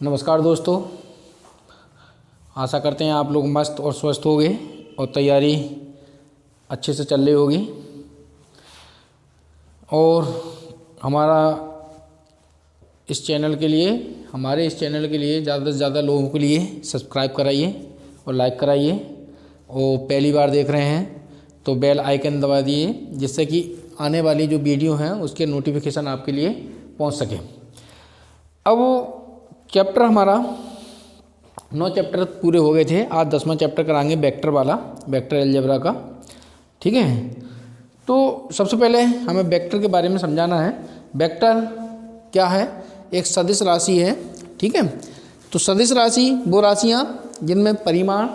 नमस्कार दोस्तों, आशा करते हैं आप लोग मस्त और स्वस्थ होंगे और तैयारी अच्छे से चल रही होगी। और हमारे इस चैनल के लिए ज़्यादा से ज़्यादा लोगों के लिए सब्सक्राइब कराइए और लाइक कराइए। और पहली बार देख रहे हैं तो बेल आइकन दबा दिए, जिससे कि आने वाली जो वीडियो हैं उसके नोटिफिकेशन आपके लिए पहुंच सके। अब चैप्टर हमारा 9 चैप्टर पूरे हो गए थे। आज 10वां चैप्टर कराएंगे वेक्टर वाला, वेक्टर अलजेब्रा का। ठीक है, तो सबसे पहले हमें वेक्टर के बारे में समझाना है। वेक्टर क्या है? एक सदिश राशि है। ठीक है, तो सदिश राशि वो राशियाँ जिनमें परिमाण,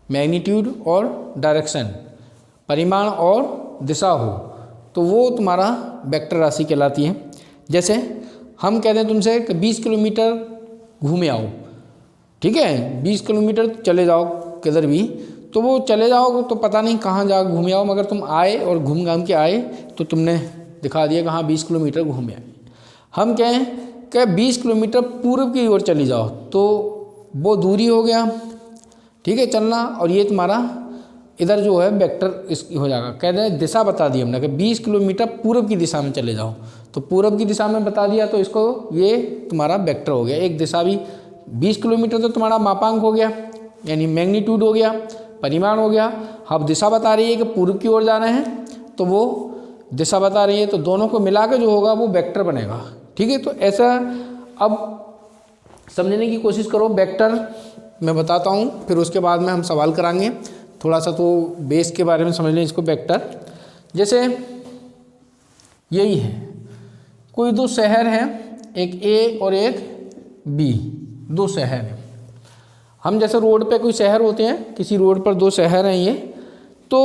मैग्नीट्यूड और डायरेक्शन, परिमाण और दिशा हो, तो वो तुम्हारा वेक्टर राशि कहलाती है। जैसे हम कहते हैं तुमसे कि 20 किलोमीटर घूमे आओ। ठीक है, 20 किलोमीटर चले जाओ किधर भी, तो वो चले जाओ तो पता नहीं कहाँ जा घूमे आओ, मगर तुम आए और घूम घाम के आए तो तुमने दिखा दिया कि हाँ 20 किलोमीटर घूमे आए। हम कहें कि 20 किलोमीटर पूर्व की ओर चली जाओ, तो वो दूरी हो गया। ठीक है, चलना, और ये तुम्हारा इधर जो है वेक्टर इस हो जाएगा। कहते हैं दिशा बता दी हमने कि 20 किलोमीटर पूर्व की दिशा में चले जाओ, तो पूर्व की दिशा में बता दिया, तो इसको ये तुम्हारा वेक्टर हो गया। एक दिशा भी 20 किलोमीटर तो तुम्हारा मापांक हो गया, यानी मैग्नीट्यूड हो गया, परिमाण हो गया। अब दिशा बता रही है कि पूर्व की ओर जाना है, तो वो दिशा बता रही है, तो दोनों को मिला के जो होगा वो वेक्टर बनेगा। ठीक है, तो ऐसा अब समझने की कोशिश करो। वेक्टर मैं बताता हूँ, फिर उसके बाद में हम सवाल कराएंगे। थोड़ा सा तो बेस के बारे में समझ लें इसको। वेक्टर जैसे यही है, कोई दो शहर हैं, एक ए और एक बी, दो शहर हैं। हम जैसे रोड पे कोई शहर होते हैं, किसी रोड पर दो शहर हैं ये, तो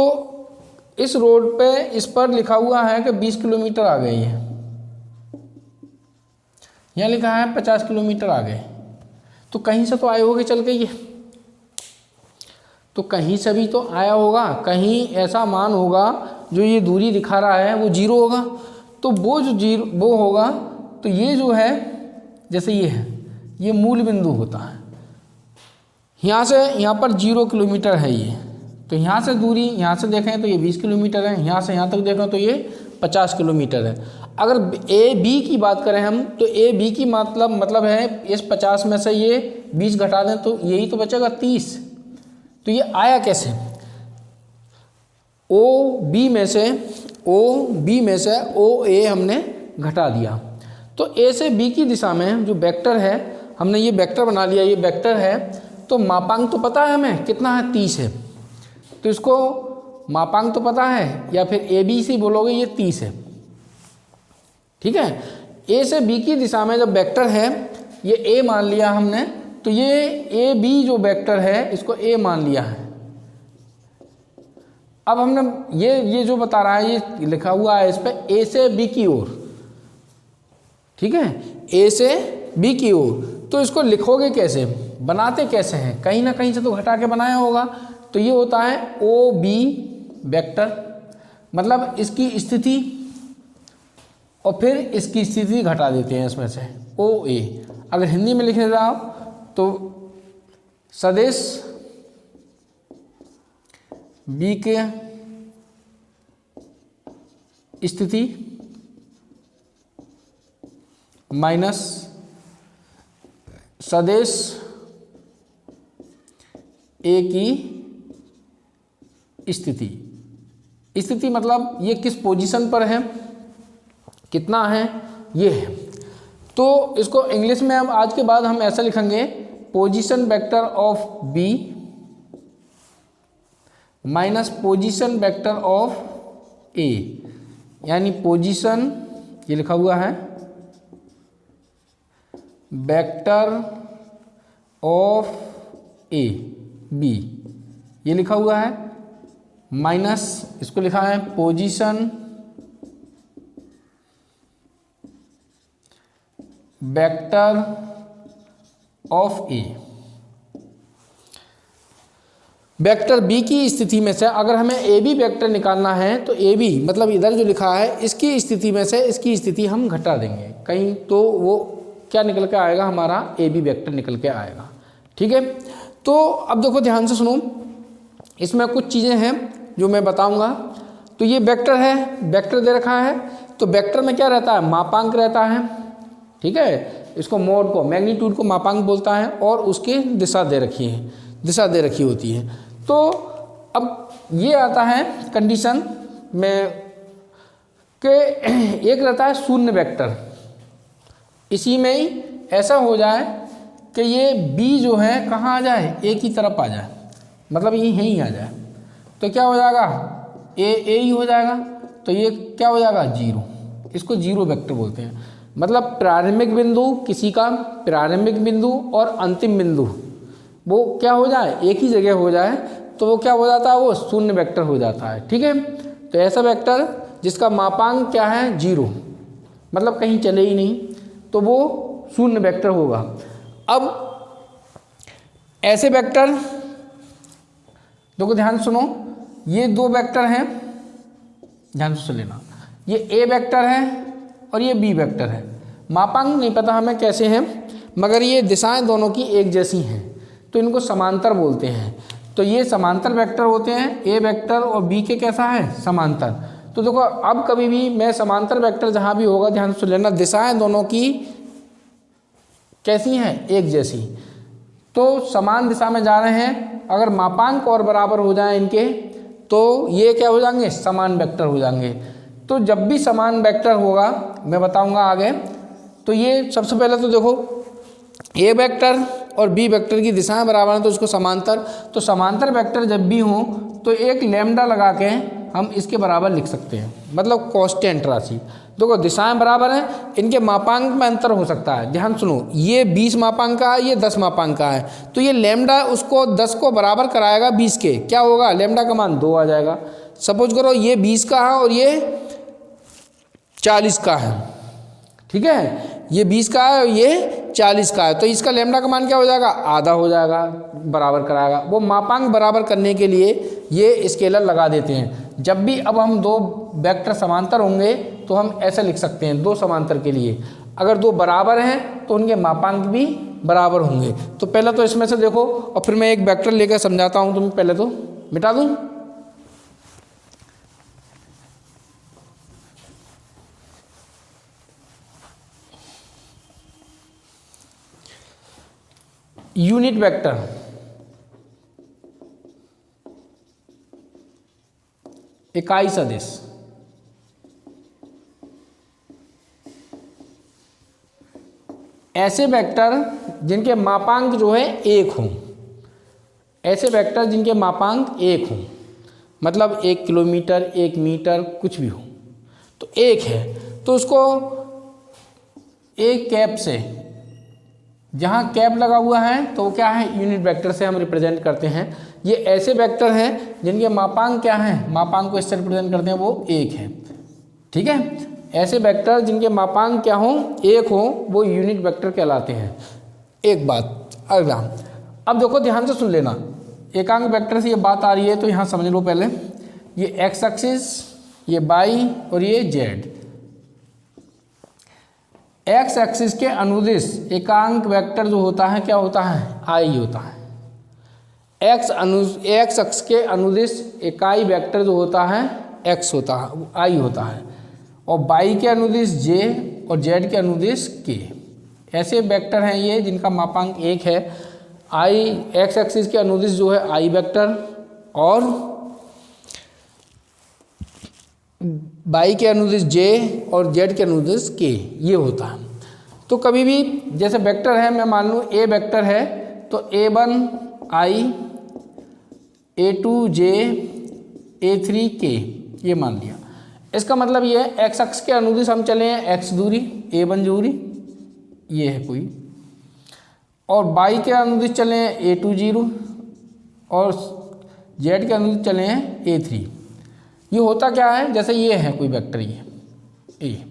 इस रोड पे इस पर लिखा हुआ है कि 20 किलोमीटर आ गई है, यहाँ लिखा है 50 किलोमीटर आ गए। तो कहीं से तो आए होगे चल के, ये तो कहीं से भी तो आया होगा, कहीं ऐसा मान होगा जो ये दूरी दिखा रहा है वो 0 होगा। तो वो जो 0 वो होगा, तो ये जो है जैसे ये है, ये मूल बिंदु होता है। यहाँ से यहाँ पर 0 किलोमीटर है ये, तो यहाँ से दूरी, यहाँ से देखें तो ये 20 किलोमीटर है, यहाँ से यहाँ तक देखें तो ये 50 किलोमीटर है। अगर ए बी की बात करें हम, तो ए बी की मतलब है इस 50 में से ये 20 घटा दें तो यही तो बचेगा 30। तो ये आया कैसे? ओ बी में से ओ ए हमने घटा दिया, तो ए से बी की दिशा में जो वेक्टर है, हमने ये वेक्टर बना लिया, ये वेक्टर है। तो मापांक तो पता है हमें कितना है, 30 है। तो इसको मापांक तो पता है, या फिर ए बी सी बोलोगे, ये 30 है। ठीक है, ए से बी की दिशा में जब वेक्टर है, ये ए मान लिया हमने, तो ये ए बी जो वेक्टर है इसको ए मान लिया है। अब हमने ये जो बता रहा है, ये लिखा हुआ है इस पे ए से बी की ओर। ठीक है, ए से बी की ओर, तो इसको लिखोगे कैसे, बनाते कैसे हैं? कहीं ना कहीं से तो घटा के बनाया होगा। तो ये होता है ओ बी वेक्टर, मतलब इसकी स्थिति और फिर इसकी स्थिति घटा देते हैं इसमें से, ओ ए। अगर हिंदी में लिखने जाओ तो सदिश बी के स्थिति माइनस सदिश ए की स्थिति मतलब ये किस पोजीशन पर है, कितना है, ये है। तो इसको इंग्लिश में हम आज के बाद हम ऐसा लिखेंगे, position vector of B minus position vector of A, यानी पोजीशन, ये लिखा हुआ है वेक्टर ऑफ ए बी, ये लिखा हुआ है, माइनस इसको लिखा है position vector of A. Vector B की स्थिति में से अगर हमें ए बी वेक्टर निकालना है, तो ए बी मतलब इधर जो लिखा है इसकी स्थिति में से इसकी स्थिति हम घटा देंगे कहीं, तो वो क्या निकल के आएगा, हमारा ए बी वेक्टर निकल के आएगा। ठीक है, तो अब देखो ध्यान से सुनो, इसमें कुछ चीज़ें हैं जो मैं बताऊंगा। तो ये वेक्टर है, वेक्टर दे रखा है, तो वेक्टर में क्या रहता है, मापांक रहता है। ठीक है, इसको मोड को, मैग्नीट्यूड को मापांक बोलता है, और उसकी दिशा दे रखी है, दिशा दे रखी होती है। तो अब ये आता है कंडीशन में कि एक रहता है शून्य वेक्टर, इसी में ही ऐसा हो जाए कि ये बी जो है कहाँ आ जाए, ए की तरफ आ जाए, मतलब ये यहीं आ जाए, तो क्या हो जाएगा, ए ही हो जाएगा। तो ये क्या हो जाएगा, जीरो, इसको जीरो वेक्टर बोलते हैं। मतलब प्रारंभिक बिंदु, किसी का प्रारंभिक बिंदु और अंतिम बिंदु वो क्या हो जाए, एक ही जगह हो जाए, तो वो क्या हो जाता है, वो शून्य वेक्टर हो जाता है। ठीक है, तो ऐसा वेक्टर जिसका मापांक क्या है, जीरो, मतलब कहीं चले ही नहीं, तो वो शून्य वेक्टर होगा। अब ऐसे वेक्टर देखो, ध्यान सुनो, ये दो वेक्टर हैं, ध्यान से लेना, ये ए वेक्टर है और ये बी वेक्टर है। मापांक नहीं पता हमें कैसे हैं, मगर ये दिशाएं दोनों की एक जैसी हैं, तो इनको समांतर बोलते हैं। तो ये समांतर वेक्टर होते हैं, ए वेक्टर और बी के कैसा है, समांतर। तो देखो, अब कभी भी मैं समांतर वेक्टर जहाँ भी होगा, ध्यान से लेना, दिशाएं दोनों की कैसी हैं, एक जैसी, तो समान दिशा में जा रहे हैं। अगर मापांक और बराबर हो जाएं इनके, तो ये क्या हो जाएंगे, समान वेक्टर हो जाएंगे। तो जब भी समान वेक्टर होगा, मैं बताऊंगा आगे, तो ये सबसे पहले तो देखो, ए वेक्टर और बी वेक्टर की दिशाएं बराबर हैं, तो इसको समांतर, तो समांतर वेक्टर जब भी हों तो एक लैम्डा लगा के हम इसके बराबर लिख सकते हैं, मतलब कांस्टेंट राशि। देखो, दिशाएं बराबर हैं, इनके मापांक में अंतर हो सकता है। ध्यान सुनो, ये 20 मापांक का है, ये 10 मापांक का है, तो ये लैम्डा उसको 10 को बराबर कराएगा 20 के, क्या होगा, लैम्डा का मान 2 आ जाएगा। सपोज करो ये 20 का है और ये 40 का है। ठीक है, ये 20 का है और ये 40 का है, तो इसका लैम्डा का मान क्या हो जाएगा, आधा हो जाएगा, बराबर कराएगा। वो मापांक बराबर करने के लिए ये स्केलर लगा देते हैं। जब भी अब हम दो वेक्टर समांतर होंगे तो हम ऐसे लिख सकते हैं, दो समांतर के लिए अगर दो बराबर हैं तो उनके मापांक भी बराबर होंगे। तो पहले तो इसमें से देखो, और फिर मैं एक वेक्टर लेकर समझाता हूँ। तुम्हें पहले तो मिटा दूँ, यूनिट वेक्टर, इकाई सदिश, ऐसे वेक्टर जिनके मापांक जो है एक हों, ऐसे वेक्टर जिनके मापांक एक हों, मतलब 1 किलोमीटर, 1 मीटर, कुछ भी हो, तो एक है, तो उसको एक कैप से, जहाँ कैप लगा हुआ है तो वो क्या है, यूनिट वेक्टर से हम रिप्रेजेंट करते हैं। ये ऐसे वेक्टर हैं जिनके मापांक क्या हैं, मापांक को इससे रिप्रेजेंट करते हैं, वो एक है। ठीक है, ऐसे वेक्टर जिनके मापांक क्या हों, एक हों, वो यूनिट वेक्टर कहलाते हैं। एक बात, अगला, अब देखो ध्यान से सुन लेना, एकांक वेक्टर से ये बात आ रही है तो यहाँ समझ लो पहले, ये एक्स एक्सिस, ये वाई और ये जेड। एक्स एक्सिस के अनुदिश एकांक वेक्टर जो होता है क्या होता है, आई होता है। एक्स अक्ष के अनुदिश इकाई वेक्टर जो होता है एक्स होता है, आई होता है, और वाई के अनुदिश जे और जेड के अनुदिश के। ऐसे वेक्टर हैं ये जिनका मापांक एक है। आई एक्स एक्सिस के अनुदिश जो है आई वेक्टर, और वाई के अनुदिश जे और जेड के अनुदिश के, ये होता है। तो कभी भी जैसे वेक्टर है, मैं मान लूँ ए वेक्टर है, तो A1 आई, A2 जे, A3 के, ये मान लिया। इसका मतलब ये है एक्स अक्ष के अनुदिश हम चले हैं एक्स दूरी, A1 दूरी, ये है कोई, और वाई के अनुदिश चले हैं A2 जीरो, और जेड के अनुदिश चले हैं A3। ये होता क्या है, जैसे ये है कोई वेक्टर, ये ए,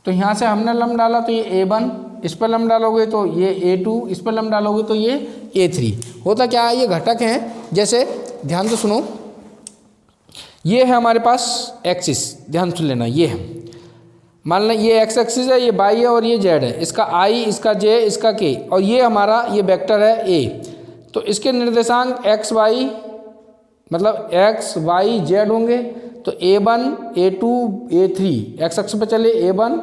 तो यहाँ से हमने लम्ब डाला तो ये A1, इस पर लम्ब डालोगे तो ये A2, इस पर लम्ब डालोगे तो ये A3। होता क्या है, ये घटक हैं। जैसे ध्यान से सुनो, ये है हमारे पास एक्सिस, ध्यान सुन लेना, ये है, मान लें ये एक्स एक्सिस है, ये वाई है और ये जेड है, इसका आई, इसका जे, इसका के, और ये हमारा ये वेक्टर है ए। तो इसके निर्देशांक एक्स वाई मतलब एक्स वाई जेड होंगे। तो A1 A2 A3 एक्स अक्ष पे चले A1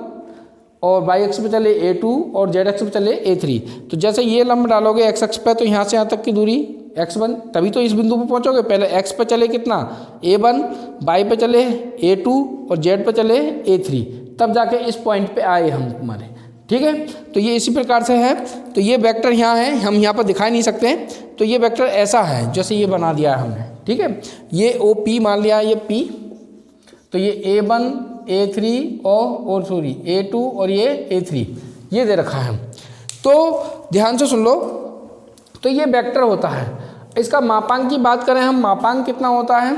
और वाई अक्ष पे चले A2 और जेड अक्ष पे चले A3। तो जैसे ये लंब डालोगे एक्स अक्ष पे तो यहाँ से यहाँ तक की दूरी x1, तभी तो इस बिंदु पे पहुँचोगे। पहले x पे चले कितना A1, वाई पे चले A2 और जेड पे चले A3, तब जाके इस पॉइंट पे आए हम तुम्हारे। ठीक है, तो ये इसी प्रकार से है। तो ये वेक्टर यहाँ है, हम यहाँ पर दिखा नहीं सकते। तो ये वेक्टर ऐसा है जैसे ये बना दिया है हमने। ठीक है, ये OP मान लिया ये P, तो ये A1 A3 और सॉरी A2 और ये A3 ये दे रखा है। तो ध्यान से सुन लो, तो ये वेक्टर होता है। इसका मापांक की बात करें हम, मापांक कितना होता है?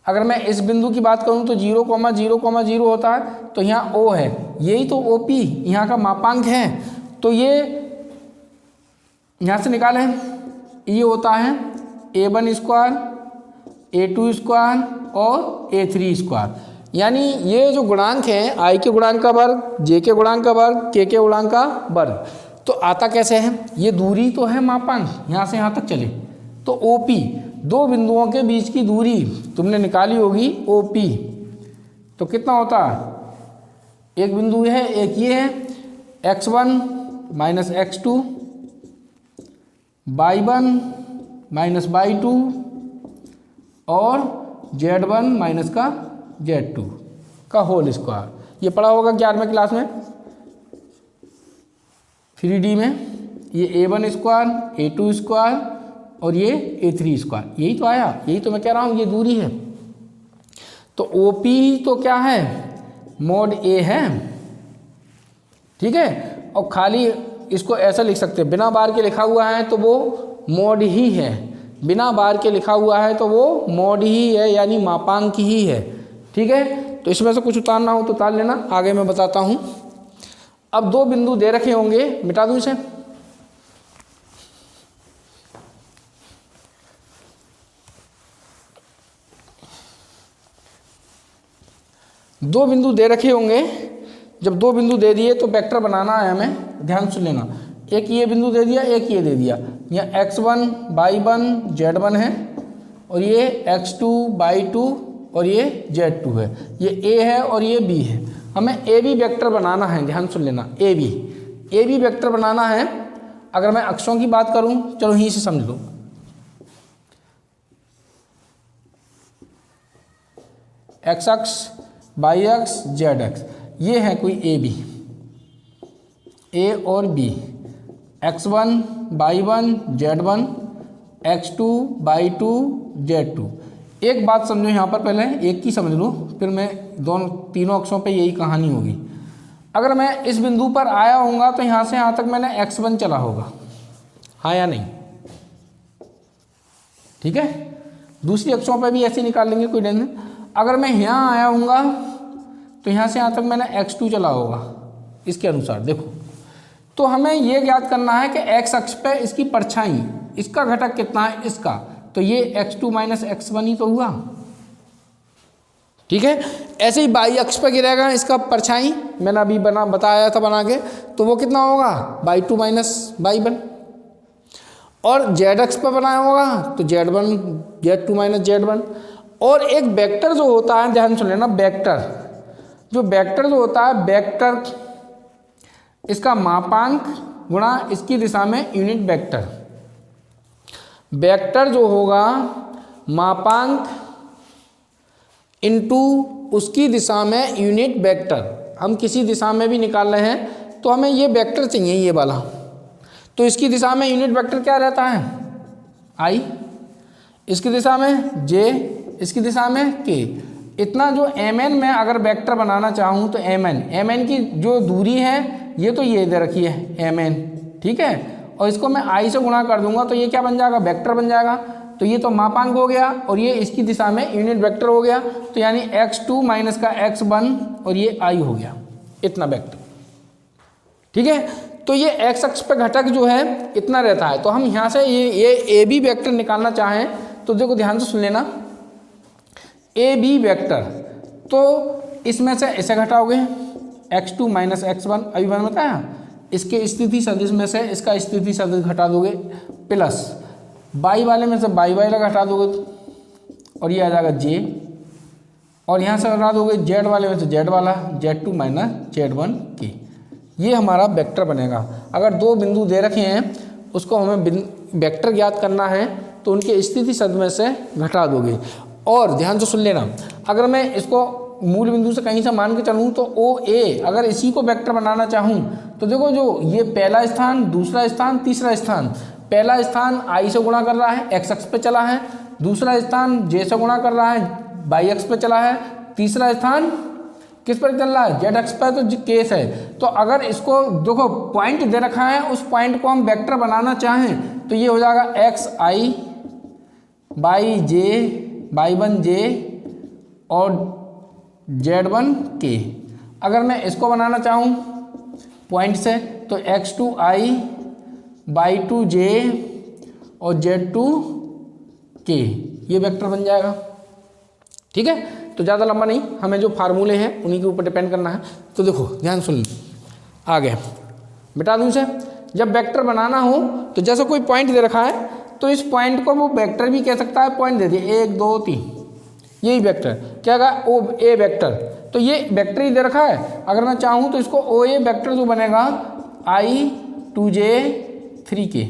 अगर मैं इस बिंदु की बात करूं तो 0,0,0 होता है। तो यहाँ O है, यही तो OP यहाँ का मापांक है। तो ये यहाँ से निकालें, ये होता है A1 स्क्वायर A2 स्क्वायर और A3 स्क्वायर। यानी ये जो गुणांक हैं, I के गुणांक का वर्ग, J के गुणांक का वर्ग, K के गुणांक का वर्ग। तो आता कैसे है? ये दूरी तो है मापांक, यहाँ से यहाँ तक चले। तो OP दो बिंदुओं के बीच की दूरी तुमने निकाली होगी OP। तो कितना होता है? एक बिंदु है, एक ये है, x1 minus x2, y1 minus y2 और z1 माइनस का z2 का होल स्क्वायर। ये पढ़ा होगा 11वीं क्लास में 3D में। ये A1 स्क्वायर, A2 स्क्वायर और ये A3 स्क्वायर, यही तो आया, यही तो मैं कह रहा हूँ, ये दूरी है। तो OP तो क्या है? मोड A है। ठीक है, और खाली इसको ऐसा लिख सकते हैं, बिना बार के लिखा हुआ है तो वो मोड ही है, बिना बार के लिखा हुआ है तो वो मोड ही है, यानी मापांक ही है। ठीक है, तो इसमें से कुछ उतारना हो तो उतार लेना, आगे मैं बताता हूँ। अब दो बिंदु दे रखे होंगे, मिटा दूँ इसे। दो बिंदु दे रखे होंगे, जब दो बिंदु दे दिए तो वेक्टर बनाना है हमें, ध्यान से लेना। एक ये बिंदु दे दिया, एक ये दे दिया। यहाँ x1 y1 z1 है और ये x2 y2 और ये z2 है। ये a है और ये b है। हमें a b वेक्टर बनाना है, ध्यान सुन लेना। a b वेक्टर बनाना है। अगर मैं अक्षों की बात करूं, चलो यहीं से समझ लो। x अक्ष, y अक्ष, z अक्ष, ये है कोई a और b, x1 y1 z1, x2 y2 z2। एक बात समझो यहाँ पर, पहले एक की समझ लो, फिर मैं तीनों अक्षों पे यही कहानी होगी। अगर मैं इस बिंदु पर आया होऊंगा तो यहाँ से यहाँ तक मैंने x1 चला होगा, हाँ या नहीं? ठीक है, दूसरी अक्षों पे भी ऐसे निकाल लेंगे, कोई टेंशन। अगर मैं यहाँ आया होऊंगा तो यहाँ से यहाँ तक मैंने x2 चला होगा, इसके अनुसार देखो। तो हमें ये ज्ञात करना है कि x अक्ष पे इसकी परछाई, इसका घटक कितना है, इसका। तो ये x2 माइनस x1 ही तो हुआ। ठीक है, ऐसे ही y अक्ष पे गिरेगा इसका परछाई, मैंने अभी बताया था बना के, तो वो कितना होगा, y2 माइनस y1। और z अक्ष पे बनाया होगा तो z2 माइनस z1। और एक वेक्टर जो होता है, ध्यान सुन लेना, वेक्टर जो होता है, वेक्टर इसका मापांक गुणा इसकी दिशा में यूनिट वेक्टर। वेक्टर जो होगा मापांक इनटू उसकी दिशा में यूनिट वेक्टर। हम किसी दिशा में भी निकाल रहे हैं तो हमें ये वेक्टर चाहिए, ये वाला। तो इसकी दिशा में यूनिट वेक्टर क्या रहता है, I, इसकी दिशा में J, इसकी दिशा में K। इतना जो mn में अगर वेक्टर बनाना चाहूँ तो mn की जो दूरी है ये तो ये दे रखी है mn, ठीक है। और इसको मैं I से गुणा कर दूंगा तो ये क्या बन जाएगा, वेक्टर बन जाएगा। तो ये तो मापांक हो गया और ये इसकी दिशा में यूनिट वेक्टर हो गया। तो यानी x2 माइनस का x1 और ये I हो गया, इतना वेक्टर। ठीक है, तो ये x अक्ष पे घटक जो है इतना रहता है। तो हम यहाँ से ये AB वेक्टर निकालना चाहें तो देखो ध्यान से सुन लेना, AB वेक्टर। तो इसमें से इसे घटाओगे x2 माइनस x1, अभी मैंने बताया इसके स्थिति सदिश में से इसका स्थिति सदिश घटा दोगे, प्लस y वाले में से y वाला घटा दोगे और ये आ जाएगा j, और यहाँ से घटा दोगे z वाले में से z वाला, z2 माइनस z1 k। ये हमारा वेक्टर बनेगा। अगर दो बिंदु दे रखे हैं उसको हमें वेक्टर ज्ञात करना है तो उनके स्थिति सदिश में से घटा दोगे। और ध्यान से सुन लेना, अगर मैं इसको मूल बिंदु से कहीं से मान के चलूँ तो ओ ए, अगर इसी को वेक्टर बनाना चाहूँ तो देखो जो ये पहला स्थान, दूसरा स्थान, तीसरा स्थान, पहला स्थान आई से गुणा कर रहा है, एक्स अक्ष पे चला है, दूसरा स्थान जे से गुणा कर रहा है, वाई अक्ष पे चला है, तीसरा स्थान किस पर चल रहा है, जेड अक्ष पर, तो केस है। तो अगर इसको देखो पॉइंट दे रखा है, उस पॉइंट को हम वेक्टर बनाना चाहें तो ये हो जाएगा X I by J, Y one J और z1 k। अगर मैं इसको बनाना चाहूँ पॉइंट से तो x2i बाई 2j और z2 k, ये वेक्टर बन जाएगा। ठीक है, तो ज़्यादा लंबा नहीं, हमें जो फार्मूले हैं उन्हीं के ऊपर डिपेंड करना है। तो देखो ध्यान सुन, आगे मिटा दूँ इसे। जब वेक्टर बनाना हो तो जैसे कोई पॉइंट दे रखा है तो इस पॉइंट को वो वेक्टर भी कह सकता है। पॉइंट दे दिए 1 2 3, यही वेक्टर क्या होगा, ओ ए वेक्टर, तो ये वेक्टर ही दे रखा है। अगर मैं चाहूँ तो इसको ओ ए वेक्टर जो बनेगा i 2j 3k,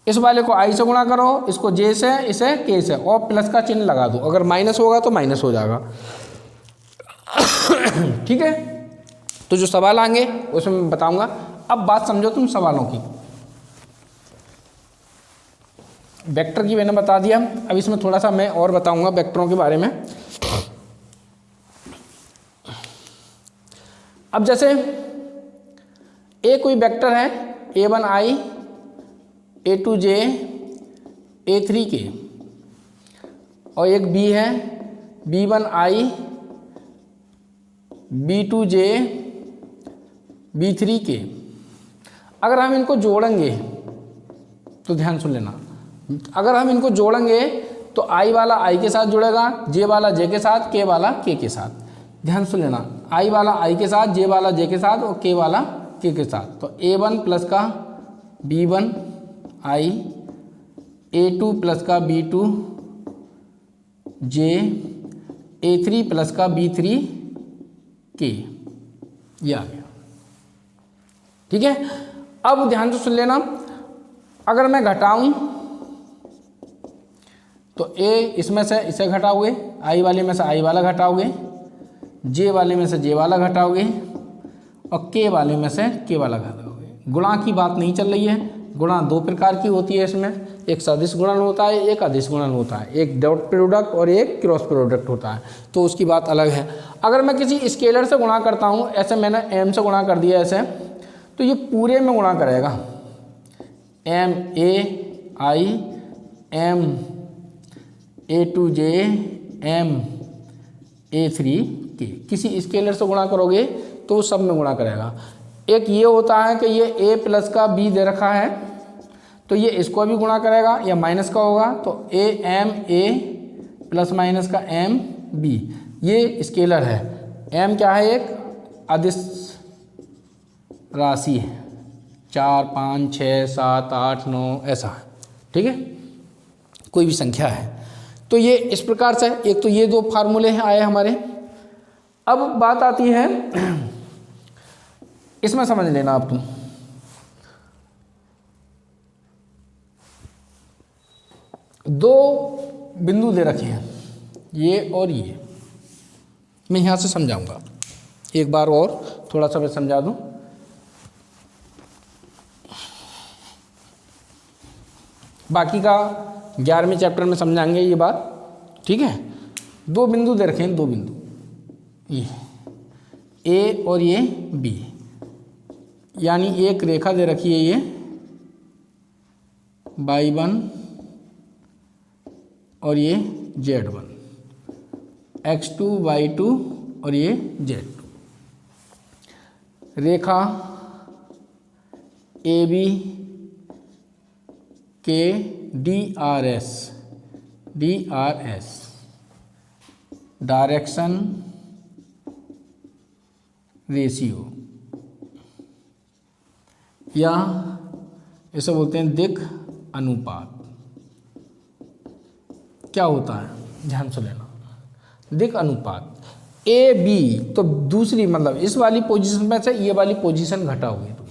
इस वाले को i से गुणा करो, इसको j से, इसे k से, और प्लस का चिन्ह लगा दो। अगर माइनस होगा तो माइनस हो जाएगा। ठीक है, तो जो सवाल आएंगे उसमें मैं बताऊंगा। अब बात समझो तुम सवालों की। वेक्टर की मैंने बता दिया, अब इसमें थोड़ा सा मैं और बताऊंगा वेक्टरों के बारे में। अब जैसे ए कोई वेक्टर है a1i a2j a3k, और एक b है b1i b2j b3k। अगर हम इनको जोड़ेंगे तो ध्यान सुन लेना, अगर हम इनको जोड़ेंगे तो i वाला i के साथ जुड़ेगा, j वाला j के साथ, k वाला k के साथ। ध्यान सुन लेना, i वाला i के साथ, j वाला j के साथ और k वाला k के साथ। तो a1 प्लस का b1 i, a2 प्लस का b2 j, a3 प्लस का b3 k, ये आ गया। ठीक है, अब ध्यान से सुन लेना, अगर मैं घटाऊं तो a इसमें से इसे घटाओगे, i वाले में से i वाला घटाओगे, j वाले में से j वाला घटाओगे और k वाले में से k वाला घटाओगे। गुणा की बात नहीं चल रही है। गुणा दो प्रकार की होती है इसमें, एक सदिश गुणन होता है, एक अदिश गुणन होता है, एक डॉट प्रोडक्ट और एक क्रॉस प्रोडक्ट होता है, तो उसकी बात अलग है। अगर मैं किसी स्केलर से गुणा करता हूँ, ऐसे मैंने m से गुणा कर दिया ऐसे, तो ये पूरे में गुणा करेगा, m a i m a2j m a3k। किसी स्केलर से गुणा करोगे तो सब में गुणा करेगा। एक ये होता है कि ये a प्लस का b दे रखा है तो ये इसको भी गुणा करेगा, या माइनस का होगा तो a m a plus minus का m b, ये स्केलर है। m क्या है, एक अदिश राशि है, 4 5 6 7 8 9 ऐसा है। ठीक है, कोई भी संख्या है। तो ये इस प्रकार से, एक तो ये दो फार्मूले हैं आए हमारे। अब बात आती है, इसमें समझ लेना आप तुम, दो बिंदु दे रखे हैं ये और ये, मैं यहाँ से समझाऊंगा एक बार और, थोड़ा सा मैं समझा दूं। बाकी का 11वें चैप्टर में समझाएंगे ये बात। ठीक है, दो बिंदु दे रखे हैं, दो बिंदु, ये A और ये B, यानी एक रेखा दे रखी है ये y1 और ये z1, x2 y2 और ये z2। रेखा AB के DRS डायरेक्शन रेशियो, या इसे बोलते हैं दिक् अनुपात। क्या होता है ध्यान से लेना, दिक् अनुपात ए बी, तो दूसरी मतलब इस वाली पोजीशन में से ये वाली पोजीशन घटाओगे तो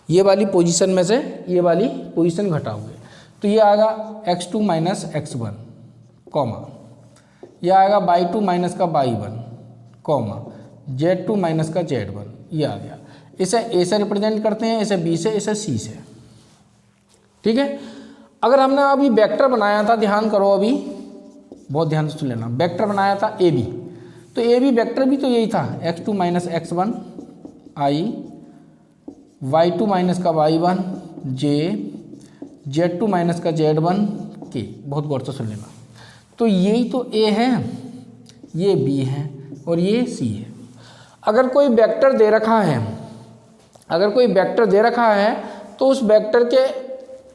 ये वाली पोजीशन में से ये वाली पोजीशन घटाओगे तो ये आएगा x2 माइनस x1 कॉमा, यह आएगा y2 माइनस का y1 कॉमा z2 माइनस का z1, ये आ गया। इसे a से रिप्रेजेंट करते हैं, इसे b से, इसे c से। ठीक है, अगर हमने अभी वेक्टर बनाया था, ध्यान करो अभी बहुत ध्यान से सुन लेना, वेक्टर बनाया था ए बी, तो ए बी वेक्टर भी तो यही था x2 minus x1 i, y2 minus का y1 j, z2 माइनस का z1 k। बहुत गौर से सुन लेना, तो यही तो a है, ये b है और ये c है। अगर कोई वेक्टर दे रखा है, अगर कोई वेक्टर दे रखा है तो उस वेक्टर के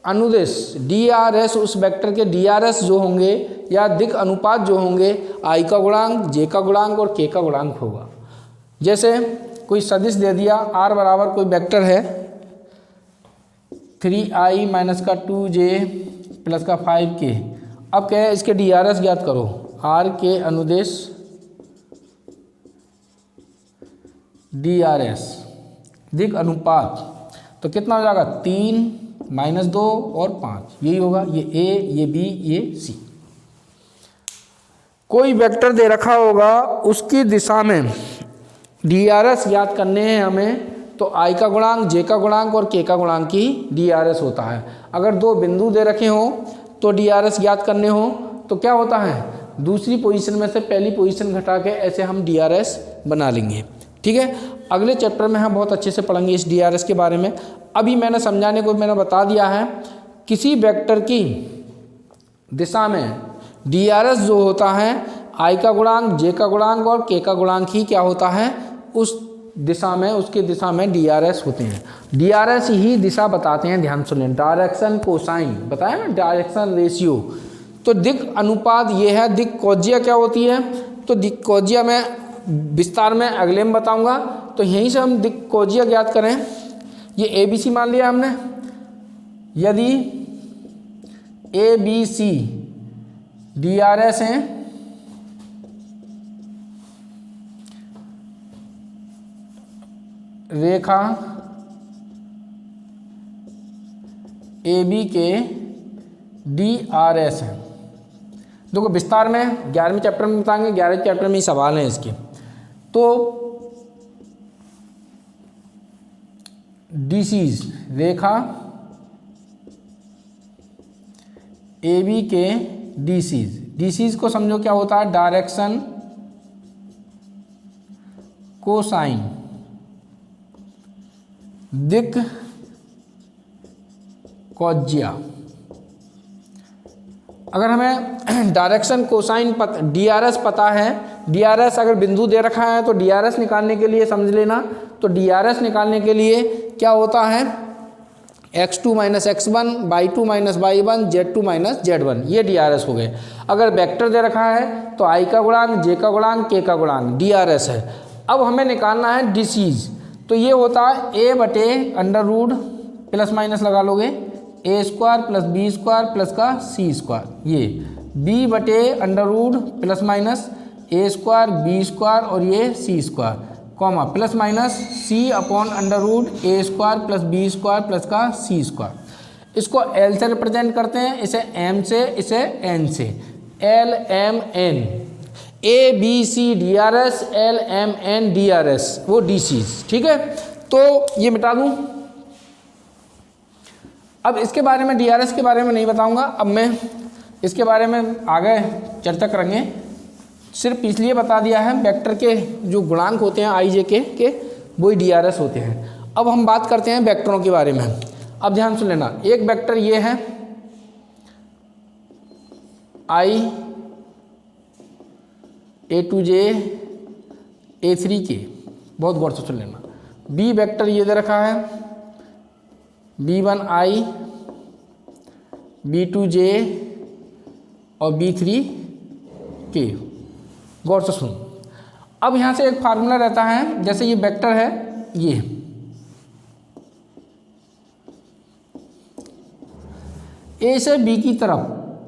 अनुदेश DRS, उस वेक्टर के DRS जो होंगे या दिक् अनुपात जो होंगे i का गुणांक, j का गुणांक और k का गुणांक होगा। जैसे कोई सदिश दे दिया r बराबर कोई वेक्टर है 3i माइनस का 2j प्लस का 5k। अब क्या है, इसके DRS ज्ञात करो, r के अनुदेश DRS दिक् अनुपात, तो कितना हो जाएगा 3 माइनस 2 और 5, यही होगा, ये a, ये b, ये c। कोई वेक्टर दे रखा होगा, उसकी दिशा में DRS याद करने हैं हमें, तो i का गुणांक, j का गुणांक और k का गुणांक की DRS होता है। अगर दो बिंदु दे रखे हों तो DRS याद करने हो तो क्या होता है, दूसरी पोजीशन में से पहली पोजीशन घटा के ऐसे हम DRS बना लेंगे। ठीक है, अगले चैप्टर में हम बहुत अच्छे से पढ़ेंगे इस DRS के बारे में। अभी मैंने समझाने को मैंने बता दिया है, किसी वेक्टर की दिशा में DRS जो होता है i का गुणांक, j का गुणांक और k का गुणांक ही क्या होता है, उस दिशा में, उसकी दिशा में DRS होते हैं। DRS ही दिशा बताते हैं, ध्यान सुनें, डायरेक्शन कोसाइन बताया ना, डायरेक्शन रेशियो। तो दिक् अनुपात ये है। दिक् कौजिया क्या होती है, तो दिक् कौजिया में विस्तार में अगले में बताऊंगा। तो यहीं से हम दिक् कौजिया ज्ञात करें। ये ABC मान लिया हमने, यदि ABC DRS हैं रेखा AB के DRS हैं। देखो विस्तार में 11वें चैप्टर में बताएंगे, 11वें चैप्टर में ही सवाल हैं इसके। तो DCs रेखा AB के DCs को समझो क्या होता है, डायरेक्शन कोसाइन, दिक् कौजिया। अगर हमें डायरेक्शन कोसाइन DRS पता है, DRS अगर बिंदु दे रखा है तो DRS निकालने के लिए समझ लेना, तो DRS निकालने के लिए क्या होता है, x2 minus x1, y2 minus y1, z2 minus z1, ये DRS हो गए। अगर वेक्टर दे रखा है तो i का गुणांक, j का गुणांक, k का गुणांक DRS है। अब हमें निकालना है DCs, तो ये होता है a बटे अंडर रूट प्लस माइनस लगा लोगे a square plus b square plus का c स्क्वायर, ये b बटे under root plus minus a square b square और ये c square comma plus minus c upon under root a square plus b square plus का c square. इसको l से represent करते हैं, इसे m से, इसे n से, l m n, a b c DRS, l m n DRS, वो DCs। ठीक है, तो ये मिटा दूं। अब इसके बारे में, DRS के बारे में नहीं बताऊंगा, अब मैं इसके बारे में आगे चर्चा करेंगे। सिर्फ इसलिए बता दिया है, वेक्टर के जो गुणांक होते हैं i j के वही DRS होते हैं। अब हम बात करते हैं वेक्टरों के बारे में। अब ध्यान सुन लेना, एक वेक्टर ये है i a2j a3k, बहुत गौर से सुन लेना। b वेक्टर ये दे रखा है b1i b2j और b3k, गौर से सुन। अब यहाँ से एक फार्मूला रहता है, जैसे ये वेक्टर है, ये ए से बी की तरफ,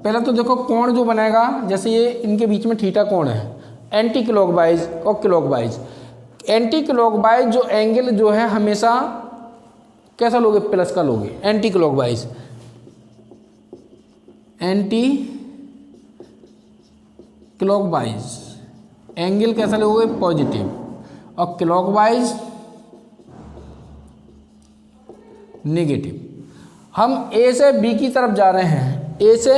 पहले तो देखो कोण जो बनेगा, जैसे ये इनके बीच में थीटा कोण है, एंटी क्लॉकवाइज और क्लॉकवाइज। एंटी क्लॉकवाइज जो एंगल जो है हमेशा कैसा लोगे, प्लस का लोगे। Anti clockwise, anti clockwise angle कैसा लोगे, पॉजिटिव, और क्लॉकवाइज नेगेटिव। हम ए से बी की तरफ जा रहे हैं, ए से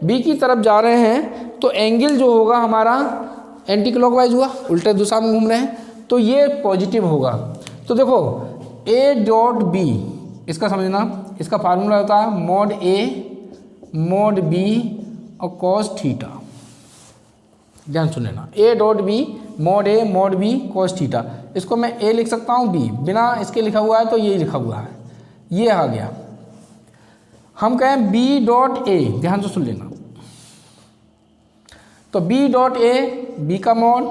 बी की तरफ जा रहे हैं, तो एंगल जो होगा हमारा एंटी क्लॉकवाइज हुआ, उल्टे दिशा में घूम रहे हैं, तो ये पॉजिटिव होगा। तो देखो ए डॉट बी, इसका समझना, इसका फार्मूला होता है मॉड ए मॉड बी और कॉस थीटा। ध्यान सुन लेना, A dot B mod A mod B cos theta. इसको मैं ए लिख सकता हूँ, बी बिना इसके लिखा हुआ है तो ये लिखा हुआ है, ये आ गया। हम कहें बी डॉट ए, ध्यान से सुन लेना, तो बी डॉट ए, बी का मॉड,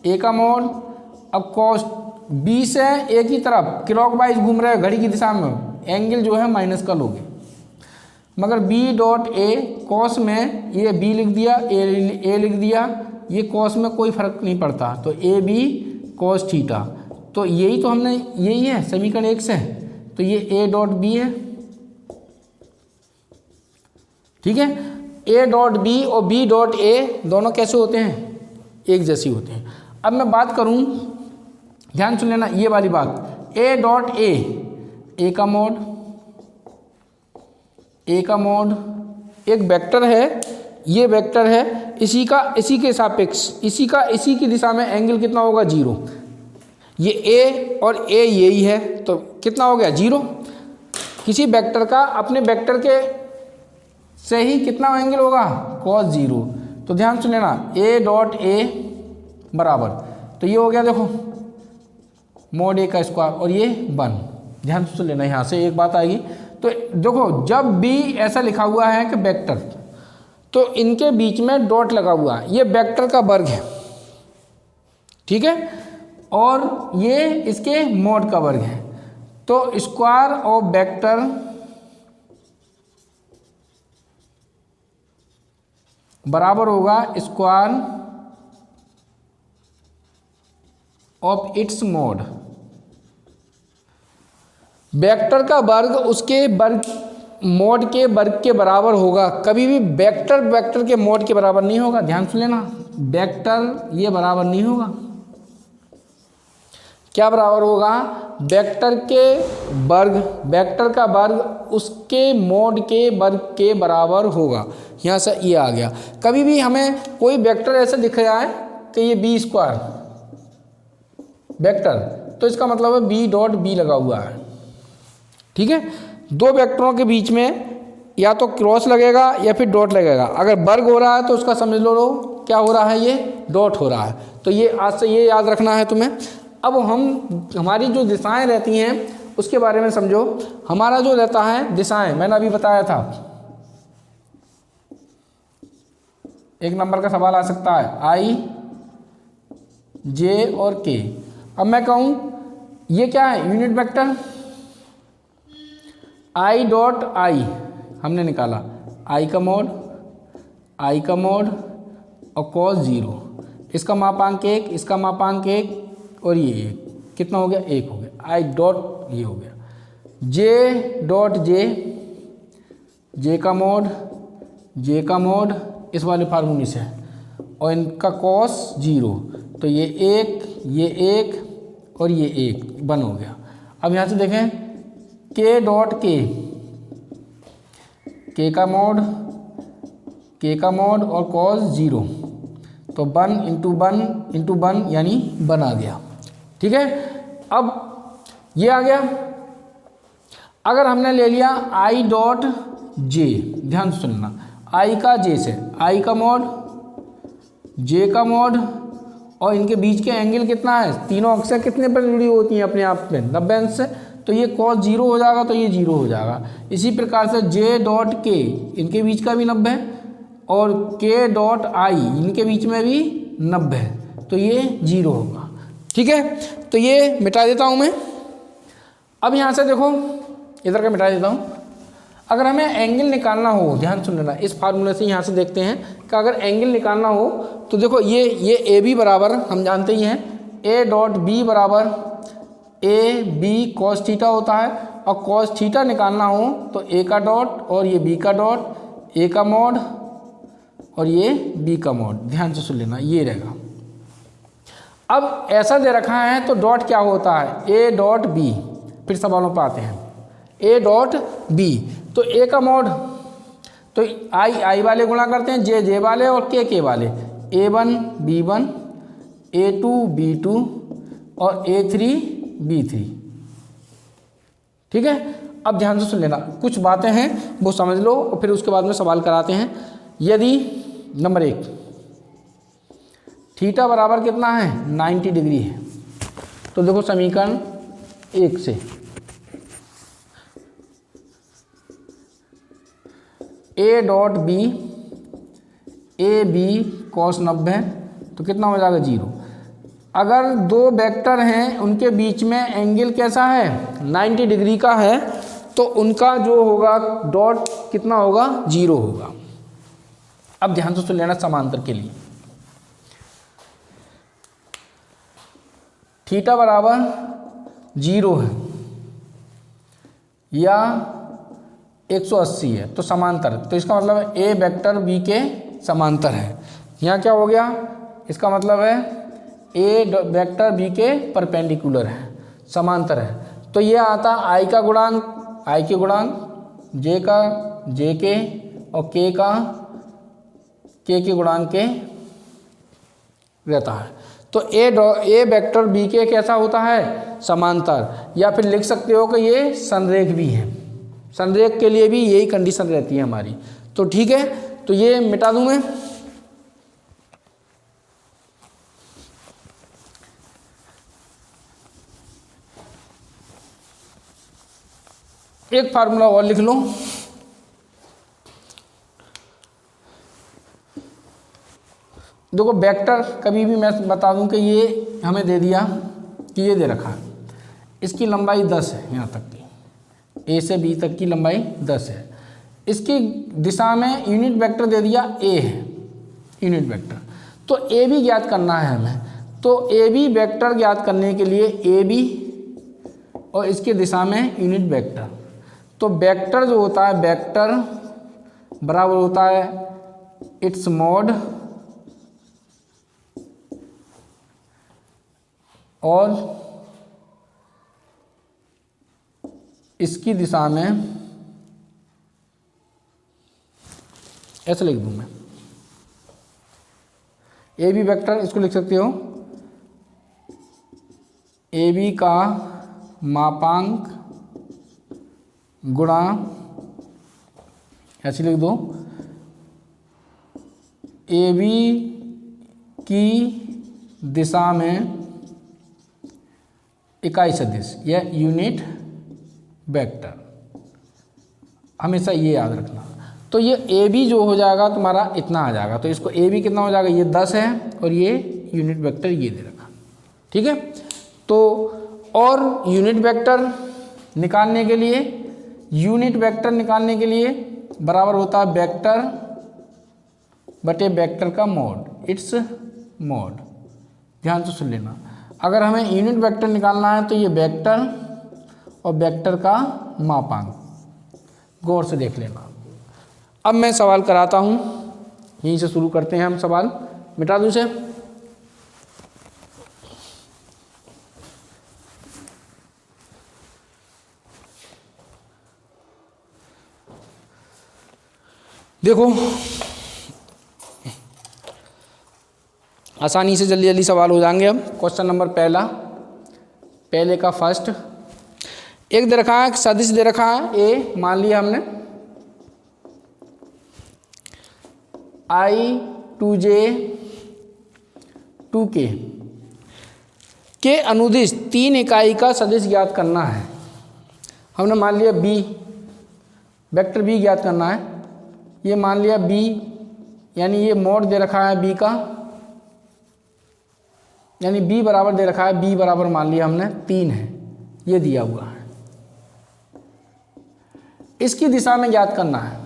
ए का मॉड, अब कॉस बी से ए की तरफ क्लॉकवाइज घूम रहे हैं घड़ी की दिशा में, एंगल जो है माइनस का लोगे, मगर बी डॉट ए कॉस में ये बी लिख दिया, ए लिख दिया, ये कॉस में कोई फर्क नहीं पड़ता, तो ए बी कॉस थीटा। तो यही तो हमने, यही है समीकरण 1 से, तो ये ए डॉट बी है, ठीक है। ए डॉट बी और बी डॉट ए दोनों कैसे होते हैं, एक जैसी होते हैं। अब मैं बात करूं, ध्यान सुन लेना ये वाली बात, ए डॉट ए का मॉड, ए का मॉड एक वेक्टर है, ये वेक्टर है, इसी के सापेक्ष, इसी की दिशा में एंगल कितना होगा, 0। ये ए और ए यही है, तो कितना हो गया, 0। किसी वेक्टर का अपने वेक्टर के से ही कितना एंगल होगा, cos 0। तो ध्यान सुन लेना, ए डॉट ए बराबर, तो ये हो गया देखो मॉड ए का स्क्वायर, और ये 1। ध्यान सुन लेना, यहाँ से एक बात आएगी। तो देखो जब भी ऐसा लिखा हुआ है कि वेक्टर, तो इनके बीच में डॉट लगा हुआ है, ये वेक्टर का वर्ग है, ठीक है, और ये इसके मॉड का वर्ग है। तो स्क्वायर ऑफ वेक्टर बराबर होगा square of its mod. Vector का वर्ग उसके वर्ग मॉड के वर्ग के बराबर होगा, कभी भी वेक्टर के मॉड के बराबर नहीं होगा। ध्यान सुन लेना, वेक्टर ये बराबर नहीं होगा, क्या बराबर होगा, वेक्टर के वर्ग, वेक्टर का वर्ग उसके मॉड के वर्ग के बराबर होगा। यहाँ से ये आ गया। कभी भी हमें कोई वेक्टर ऐसा दिख रहा है कि ये बी स्क्वायर वेक्टर, तो इसका मतलब है बी डॉट बी लगा हुआ है, ठीक है। दो वेक्टरों के बीच में या तो क्रॉस लगेगा या फिर डॉट लगेगा। अगर वर्ग हो रहा है तो उसका समझ लो क्या हो रहा है, ये डॉट हो रहा है। तो ये आज से ये याद रखना है तुम्हें। अब हमारी जो दिशाएं रहती हैं उसके बारे में समझो। हमारा जो रहता है दिशाएं, मैंने अभी बताया था, 1 नंबर का सवाल आ सकता है, आई जे और के। अब मैं कहूँ ये क्या है, unit vector, I dot I हमने निकाला, आई का मॉड और cos 0, इसका मापांक 1, इसका मापांक 1 और ये 1, कितना हो गया, 1 हो गया। आई डॉट ये हो गया, जे डॉट जे का मॉड इस वाले फार्मूले से, और इनका cos 0, तो ये 1 और ये 1 1 हो गया। अब यहाँ से देखें के डॉट के का मॉड और cos 0, तो 1 इंटू 1 यानी 1 आ गया, ठीक है। अब ये आ गया। अगर हमने ले लिया आई डॉट जे, ध्यान से सुनना, आई का जे से, आई का मॉड जे का मॉड, और इनके बीच के एंगल कितना है, तीनों अक्षर कितने पर जुड़ी होती हैं अपने आप में, 90 अंश से, तो ये cos 0 हो जाएगा, तो ये 0 हो जाएगा। इसी प्रकार से जे डॉट के, इनके बीच का भी 90 है, और के डॉट आई इनके बीच में भी 90 है, तो ये 0 होगा। ठीक है, तो ये मिटा देता हूँ मैं। अब यहाँ से देखो, इधर का मिटा देता हूँ। अगर हमें एंगल निकालना हो, ध्यान सुन लेना, इस फार्मूले से यहाँ से देखते हैं कि अगर एंगल निकालना हो तो देखो ये ए बी बराबर हम जानते ही हैं ए डॉट बी बराबर ए बी कॉस थीटा होता है, और कॉस थीटा निकालना हो तो ए का डॉट और ये बी का डॉट, ए का मॉड और ये बी का मॉड। ध्यान से सुन लेना, ये रहेगा। अब ऐसा दे रखा है तो डॉट क्या होता है, ए डॉट बी। फिर सवालों पर आते हैं, ए डॉट बी, तो ए का मॉड तो आई वाले गुणा करते हैं, जे वाले और के वाले, A1 B1 A2 B2 और A3 B3। ठीक है, अब ध्यान से सुन लेना, कुछ बातें हैं वो समझ लो और फिर उसके बाद में सवाल कराते हैं। यदि नंबर 1 थीटा बराबर कितना है 90 डिग्री है, तो देखो समीकरण 1 से A dot B A B cos 90, तो कितना हो जाएगा 0। अगर दो वेक्टर हैं उनके बीच में एंगल कैसा है 90 डिग्री का है, तो उनका जो होगा डॉट कितना होगा 0 होगा। अब ध्यान से सुन लेना समांतर के लिए, थीटा बराबर 0 है या 180 है तो समांतर, तो इसका मतलब है ए वेक्टर बी के समांतर है। यहाँ क्या हो गया, इसका मतलब है ए वेक्टर बी के परपेंडिकुलर है, समांतर है। तो ये आता आई का गुणांक आई के गुणांक, जे का जे के और के का के गुणांक के रहता है। तो ए वेक्टर बी के कैसा होता है समांतर, या फिर लिख सकते हो कि ये संरेख भी है। संरेख के लिए भी यही कंडीशन रहती है हमारी। तो ठीक है, तो ये मिटा दूं मैं। एक फार्मूला और लिख लो, देखो वेक्टर कभी भी मैं बता दूं कि ये हमें दे दिया कि ये दे रखा है, इसकी लंबाई 10 है, यहाँ तक की ए से बी तक की लंबाई 10 है। इसकी दिशा में यूनिट वेक्टर दे दिया ए है, यूनिट वेक्टर। तो ए बी ज्ञात करना है हमें, तो ए बी वेक्टर ज्ञात करने के लिए ए बी और इसके दिशा में यूनिट वेक्टर, तो वेक्टर जो होता है वेक्टर बराबर होता है इट्स मॉड और इसकी दिशा में, ऐसे लिख दूं मैं, ए बी वेक्टर इसको लिख सकते हो ए बी का मापांक गुणा, ऐसे लिख दो ए बी की दिशा में इकाई सदिश या यूनिट वेक्टर, हमेशा ये याद रखना। तो ये ए बी जो हो जाएगा तुम्हारा इतना आ जाएगा, तो इसको ए बी कितना हो जाएगा, ये 10 है और ये यूनिट वेक्टर ये दे रखा। ठीक है, तो और यूनिट वेक्टर निकालने के लिए, यूनिट वेक्टर निकालने के लिए बराबर होता है वेक्टर बटे वेक्टर का मॉड, इट्स मॉड। ध्यान से सुन लेना, अगर हमें यूनिट वेक्टर निकालना है तो ये वेक्टर और वेक्टर का मापांक, गौर से देख लेना। अब मैं सवाल कराता हूँ, यहीं से शुरू करते हैं हम सवाल। मिटा दूँ इसे, देखो आसानी से जल्दी जल्दी सवाल हो जाएंगे। अब क्वेश्चन नंबर पहले का फर्स्ट, एक दे रखा है सदिश दे रखा है ए, मान लिया हमने I2J 2K के अनुदिश 3 इकाई का सदिश ज्ञात करना है। हमने मान लिया B, वेक्टर B ज्ञात करना है। ये मान लिया B, यानी ये मोड दे रखा है B का, यानी b बराबर दे रखा है, b बराबर मान लिया हमने 3 है, ये दिया हुआ है। इसकी दिशा में ज्ञात करना है,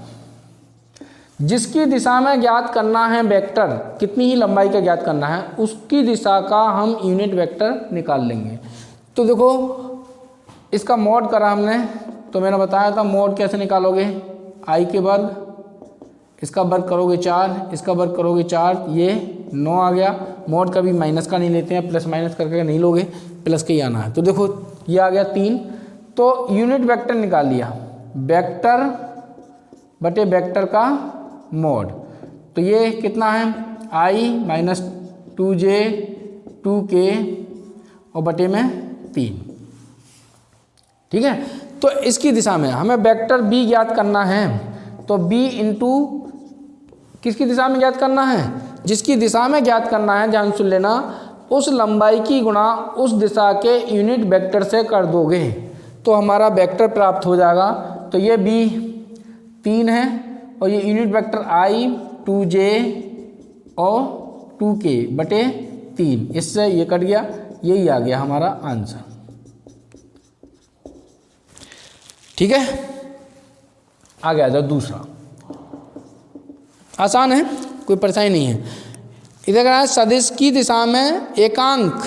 जिसकी दिशा में ज्ञात करना है वेक्टर, कितनी ही लंबाई का ज्ञात करना है, उसकी दिशा का हम यूनिट वेक्टर निकाल लेंगे। तो देखो इसका मॉड करा हमने, तो मैंने बताया था मॉड कैसे निकालोगे, i के वर्ग, इसका वर्ग करोगे 4, इसका वर्ग करोगे 4, ये 9 आ गया। मॉड कभी माइनस का नहीं लेते हैं, प्लस माइनस करके नहीं लोगे, प्लस के ही आना है। तो देखो ये आ गया 3, तो यूनिट वेक्टर निकाल लिया, वेक्टर बटे वेक्टर का मॉड। तो ये कितना है, i माइनस 2j 2k और बटे में 3, ठीक है। तो इसकी दिशा में हमें वेक्टर b ज्ञात करना है, तो b इंटू किसकी दिशा में ज्ञात करना है, जिसकी दिशा में ज्ञात करना है, ध्यान सुन लेना, उस लंबाई की गुणा उस दिशा के यूनिट वेक्टर से कर दोगे तो हमारा वेक्टर प्राप्त हो जाएगा। तो ये b 3 है और ये यूनिट वेक्टर i 2j और 2k बटे 3, इससे ये कट गया, यही आ गया हमारा आंसर, ठीक है। आगे आ जाओ, दूसरा आसान है, कोई परेशानी नहीं है। इधर कहा है सदिश की दिशा में एकांक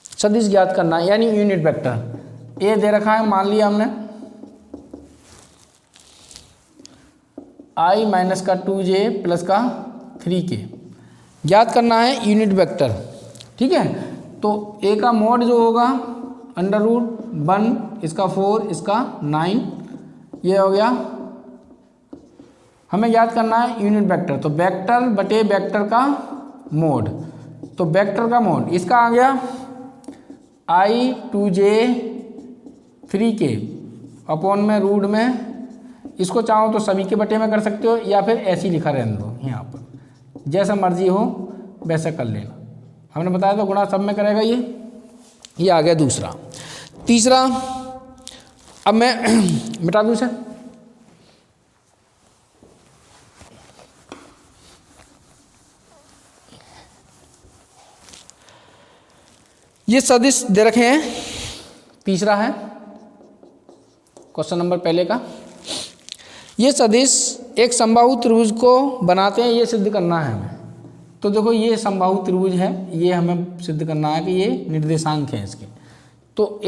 सदिश ज्ञात करना है, यानी यूनिट वेक्टर। ए दे रखा है, मान लिया हमने i माइनस का 2j प्लस का 3k ज्ञात करना है यूनिट वेक्टर, ठीक है। तो ए का मॉड जो होगा अंडर रूट 1, इसका 4, इसका 9, ये हो गया। हमें याद करना है यूनिट वेक्टर, तो वेक्टर बटे वेक्टर का मोड, तो वेक्टर का मोड इसका आ गया i 2j 3k अपॉन में रूट में, इसको चाहो तो सभी के बटे में कर सकते हो या फिर ऐसे ही लिखा रहने दो, यहाँ पर जैसा मर्जी हो वैसा कर लेना। हमने बताया था गुणा सब में करेगा ये आ गया दूसरा। तीसरा अब मैं मिटा दूँ इसे, ये सदिश दे रखे हैं, तीसरा है क्वेश्चन नंबर पहले का। ये सदिश एक समबाहु त्रिभुज को बनाते हैं, ये सिद्ध करना है हमें। तो देखो ये समबाहु त्रिभुज है, ये हमें सिद्ध करना है कि ये निर्देशांक है इसके। तो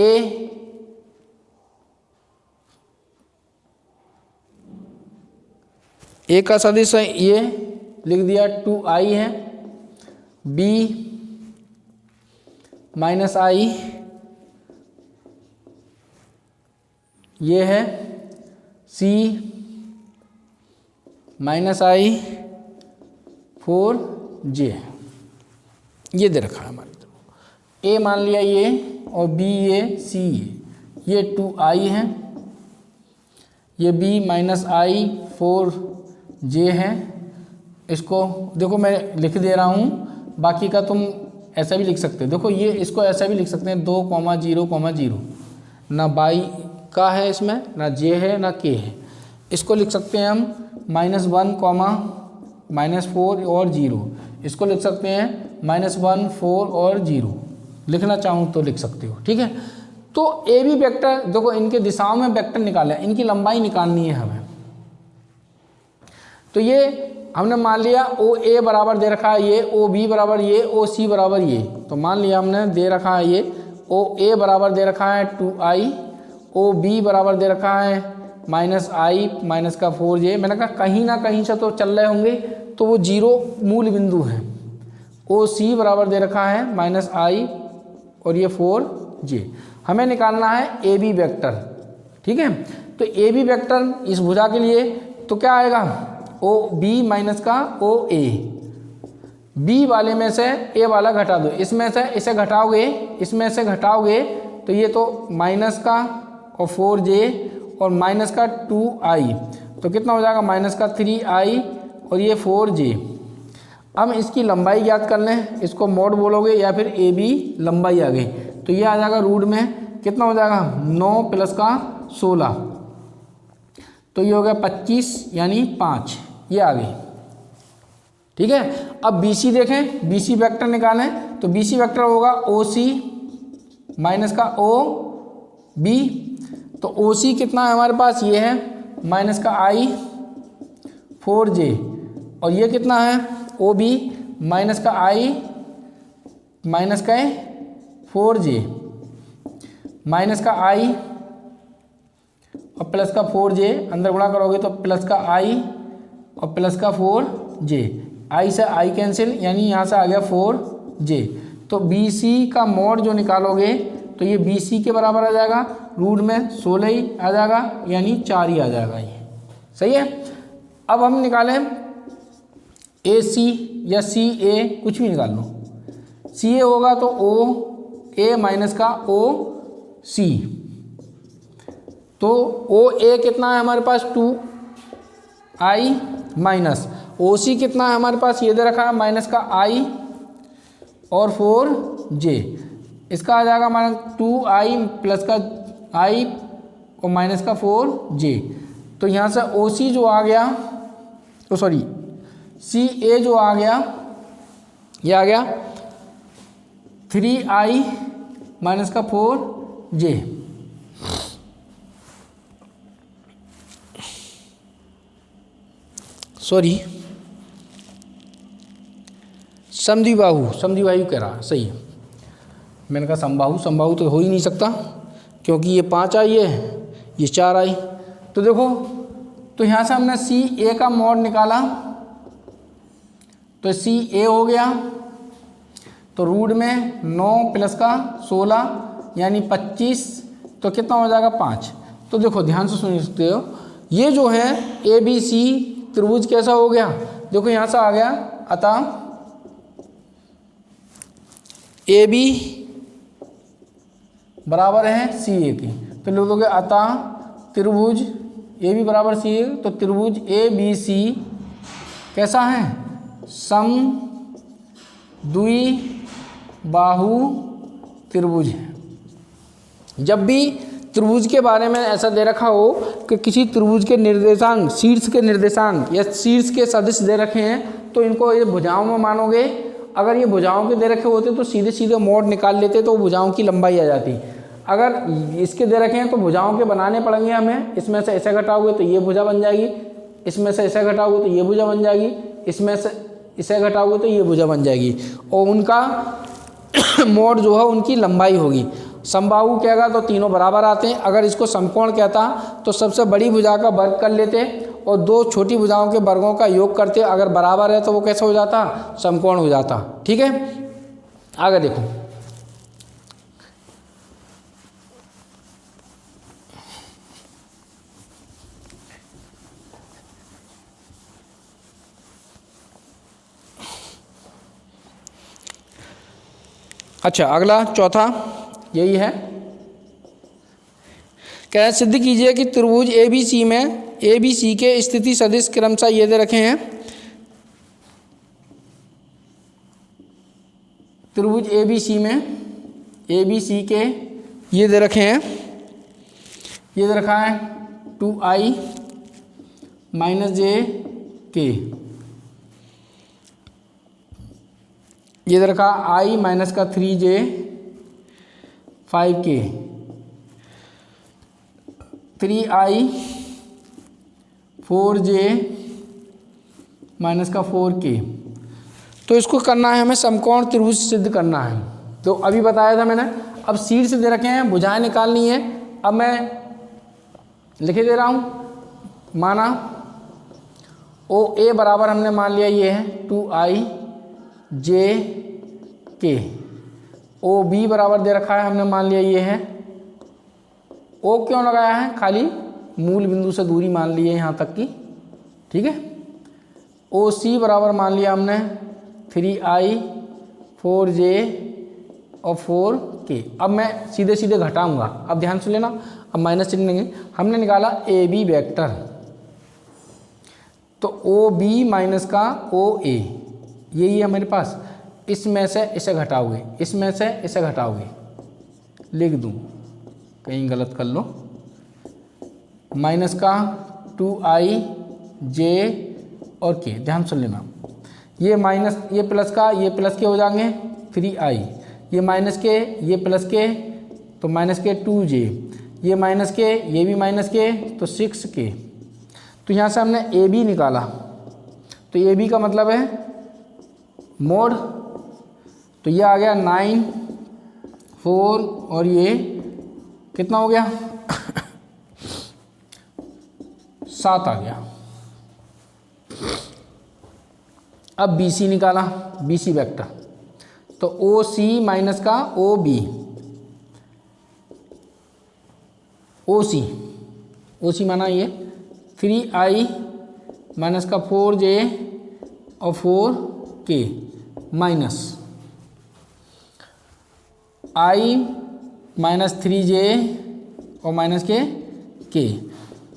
ए का सदिश है, ये लिख दिया 2i है, b माइनस i ये है, c माइनस i 4j ये दे रखा है हमारी तरफ। a मान लिया ये और b ये c ये 2i है, ये b माइनस i 4j है। इसको देखो मैं लिख दे रहा हूँ, बाकी का तुम ऐसा भी लिख सकते हो। देखो ये इसको ऐसा भी लिख सकते हैं 2,0,0, ना y का है इसमें, ना j है ना k है। इसको लिख सकते हैं हम -1, -4 और 0। इसको लिख सकते हैं -1, 4 और 0। लिखना चाहूँ तो लिख सकते हो, ठीक है। तो ए बी वेक्टर, देखो इनके दिशाओं में वेक्टर निकाला, इनकी लंबाई निकालनी है हमें। तो ये हमने मान लिया ओ ए बराबर दे रखा है ये, ओ बी बराबर ये, ओ सी बराबर ये। तो मान लिया हमने दे रखा है ये ओ ए बराबर दे रखा है 2i, ओ बी बराबर दे रखा है -i माइनस का 4j। मैंने कहा कहीं ना कहीं से तो चल रहे होंगे, तो वो 0 मूल बिंदु है। ओ सी बराबर दे रखा है -i और ये 4j। हमें निकालना है ए बी वेक्टर, ठीक है। तो ए बी वेक्टर इस भुजा के लिए तो क्या आएगा, ओ बी माइनस का ओ ए, बी वाले में से ए वाला घटा दो, इसमें से इसे घटाओगे, इसमें से घटाओगे तो ये तो माइनस का और 4j और माइनस का 2i, तो कितना हो जाएगा माइनस का 3i और ये 4j। अब इसकी लंबाई ज्ञात कर लें, इसको मोड बोलोगे या फिर ए बी लंबाई आ गई, तो ये आ जाएगा रूट में कितना हो जाएगा 9 प्लस का 16, तो ये हो गया 25 यानी 5, ये आ गई, ठीक है। अब BC देखें, BC वेक्टर निकालें, तो बी सी वेक्टर होगा ओ सी माइनस का ओ बी। तो ओ सी कितना है हमारे पास, ये है माइनस का आई 4j, और ये कितना है ओ बी माइनस का आई माइनस का 4j माइनस का आई और प्लस का 4j, अंदर गुणा करोगे तो प्लस का आई और प्लस का 4j, आई से आई कैंसिल, यानी यहाँ से आ गया 4j। तो बी सी का मॉड जो निकालोगे तो ये बी सी के बराबर आ जाएगा, रूट में 16 ही आ जाएगा, यानी 4 ही आ जाएगा, ये सही है। अब हम निकालें ए सी या सी ए, कुछ भी निकाल लो। सी ए होगा तो ओ ए माइनस का ओ सी, तो ओ ए कितना है हमारे पास 2 आई माइनस ओ सी कितना है हमारे पास, ये दे रखा है माइनस का आई और 4j, इसका आ जाएगा माइनस 2 आई प्लस का आई और माइनस का 4j। तो यहाँ से ओ सी जो आ गया, तो सॉरी सी ए जो आ गया, ये आ गया 3 आई माइनस का 4j। सॉरी समद्विबाहु कह रहा, सही है। मैंने कहा समबाहु तो हो ही नहीं सकता, क्योंकि ये 5 आई है, ये 4 आई। तो देखो, तो यहाँ से हमने सी ए का मॉड निकाला, तो सी ए हो गया, तो रूट में 9 प्लस का 16 यानी 25, तो कितना हो जाएगा 5। तो देखो ध्यान से सुन सकते हो, ये जो है ए बी सी त्रिभुज कैसा हो गया, देखो यहाँ से आ गया, अतः ए बी बराबर है सी ए के, तो लिख दोगे अतः त्रिभुज ए बी बराबर सी ए, तो त्रिभुज ए बी सी कैसा है, समद्विबाहु त्रिभुज है। जब भी त्रिभुज के बारे में ऐसा दे रखा हो कि किसी त्रिभुज के निर्देशांक, शीर्ष के निर्देशांक या शीर्ष के सदिश दे रखे हैं, तो इनको ये भुजाओं में मानोगे। अगर ये भुजाओं के दे रखे होते तो सीधे सीधे मोड निकाल लेते, तो भुजाओं की लंबाई आ जाती। अगर इसके दे रखे हैं तो भुजाओं के बनाने पड़ेंगे हमें। इसमें से ऐसे घटाओगे तो ये भुजा बन जाएगी, इसमें से ऐसे घटाओगे तो ये भुजा बन जाएगी, इसमें से इसे घटाओगे तो ये भुजा बन जाएगी, और उनका मोड जो है उनकी लंबाई होगी। समबाहु कहेगा तो तीनों बराबर आते हैं। अगर इसको समकोण कहता तो सबसे बड़ी भुजा का वर्ग कर लेते और 2 छोटी भुजाओं के वर्गों का योग करते। अगर बराबर है तो वो कैसे हो जाता, समकोण हो जाता। ठीक है, आगे देखो। अच्छा, अगला चौथा यही है, क्या है, सिद्ध कीजिए कि त्रिभुज ए बी सी में ए बी सी के स्थिति सदिश क्रमशः ये दे रखे हैं। त्रिभुज ए बी सी में ए बी सी के ये दे रखे हैं, ये दे रखा है 2i माइनस जे के, ये दे रखा i माइनस का 3j 5k, 3i 4j minus का 4k। तो इसको करना है हमें समकोण त्रिभुज सिद्ध करना है। तो अभी बताया था मैंने। अब शीर्ष दे रखे हैं, भुजाएं निकालनी है। अब मैं लिखे दे रहा हूँ, माना ओ ए बराबर हमने मान लिया ये है 2i j k, O B बराबर दे रखा है हमने मान लिया ये है, ओ क्यों लगाया है, खाली मूल बिंदु से दूरी मान ली है यहाँ तक की। ठीक है, ओ सी बराबर मान लिया हमने 3i 4j और 4k। अब मैं सीधे सीधे घटाऊंगा, अब ध्यान से लेना। अब माइनस चिन्ह लेंगे। हमने निकाला ए बी वेक्टर, तो ओ बी माइनस का ओ ए, यही है मेरे पास। इसमें से इसे घटाओगे, इसमें से इसे घटाओगे, लिख दूँ कहीं गलत कर लो, माइनस का 2i j और k। ध्यान सुन लेना, ये माइनस ये प्लस का ये प्लस के हो जाएंगे, 3i, ये माइनस के ये प्लस के तो माइनस के 2j, ये माइनस के ये भी माइनस के तो 6k। तो यहाँ से हमने ए बी निकाला, तो ए बी का मतलब है मोड, तो ये आ गया 9 4 और ये कितना हो गया 7 आ गया। अब बी सी निकाला, बी सी वेक्टर, तो ओ सी माइनस का ओ बी, ओ सी माना ये 3i माइनस का 4j और 4k minus i minus 3j और माइनस के।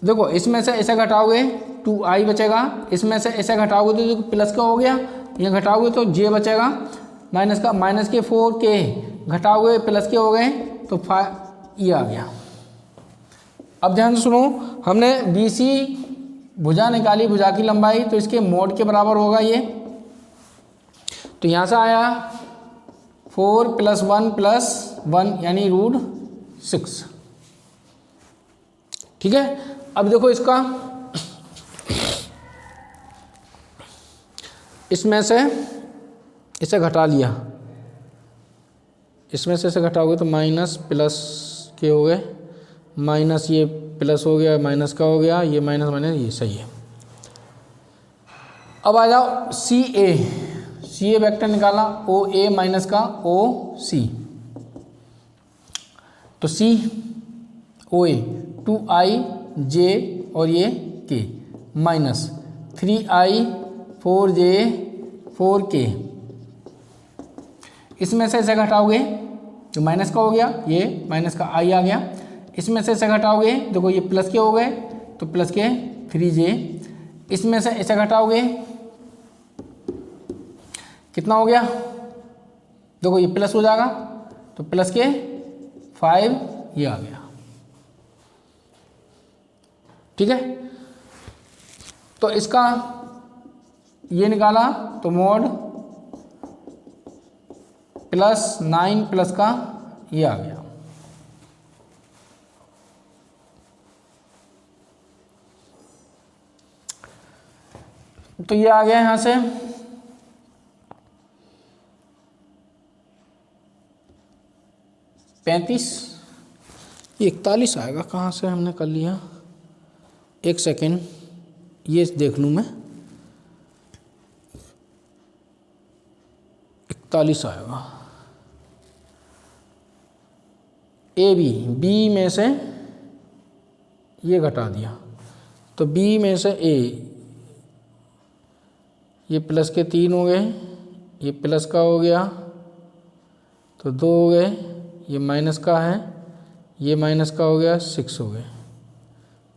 देखो इसमें से ऐसे घटाओगे 2i बचेगा, इसमें से ऐसे घटाओगे तो जो प्लस का हो गया, यहाँ घटाओगे तो j बचेगा, माइनस का माइनस के 4k घटाओगे प्लस के हो गए तो 5 ये आ गया। अब ध्यान से सुनो, हमने बी सी भुजा निकाली, भुजा की लंबाई, तो इसके मोड के बराबर होगा ये, तो यहाँ से आया 4 + 1 + 1 यानी √6। ठीक है, अब देखो इसका, इसमें से इसे घटा लिया, इसमें से इसे घटाओगे तो माइनस प्लस के हो गए, माइनस ये प्लस हो गया, माइनस का हो गया, ये माइनस माइनस ये सही है। अब आ जाओ सी ए वेक्टर निकाला, ओ ए माइनस का ओ सी, तो सी ओ ए 2i j और ये k minus 3i 4j 4k, इसमें से इसे घटाओगे जो माइनस का हो गया, ये माइनस का i आ गया, इसमें से इसे घटाओगे देखो ये प्लस के हो गए तो प्लस के 3j, इसमें से इसे घटाओगे कितना हो गया, देखो ये प्लस हो जाएगा तो प्लस के 5 ये आ गया। ठीक है, तो इसका ये निकाला तो मोड +9 प्लस का ये आ गया। तो ये आ गया यहाँ से 35, ये 41 आएगा, कहाँ से हमने कर लिया, एक सेकेंड ये देख लूँ मैं, 41 आएगा। ए बी में से ये घटा दिया तो बी में से ए, ये प्लस के 3 हो गए, ये प्लस का हो गया तो 2 हो गए, ये माइनस का है, ये माइनस का हो गया 6 हो गए।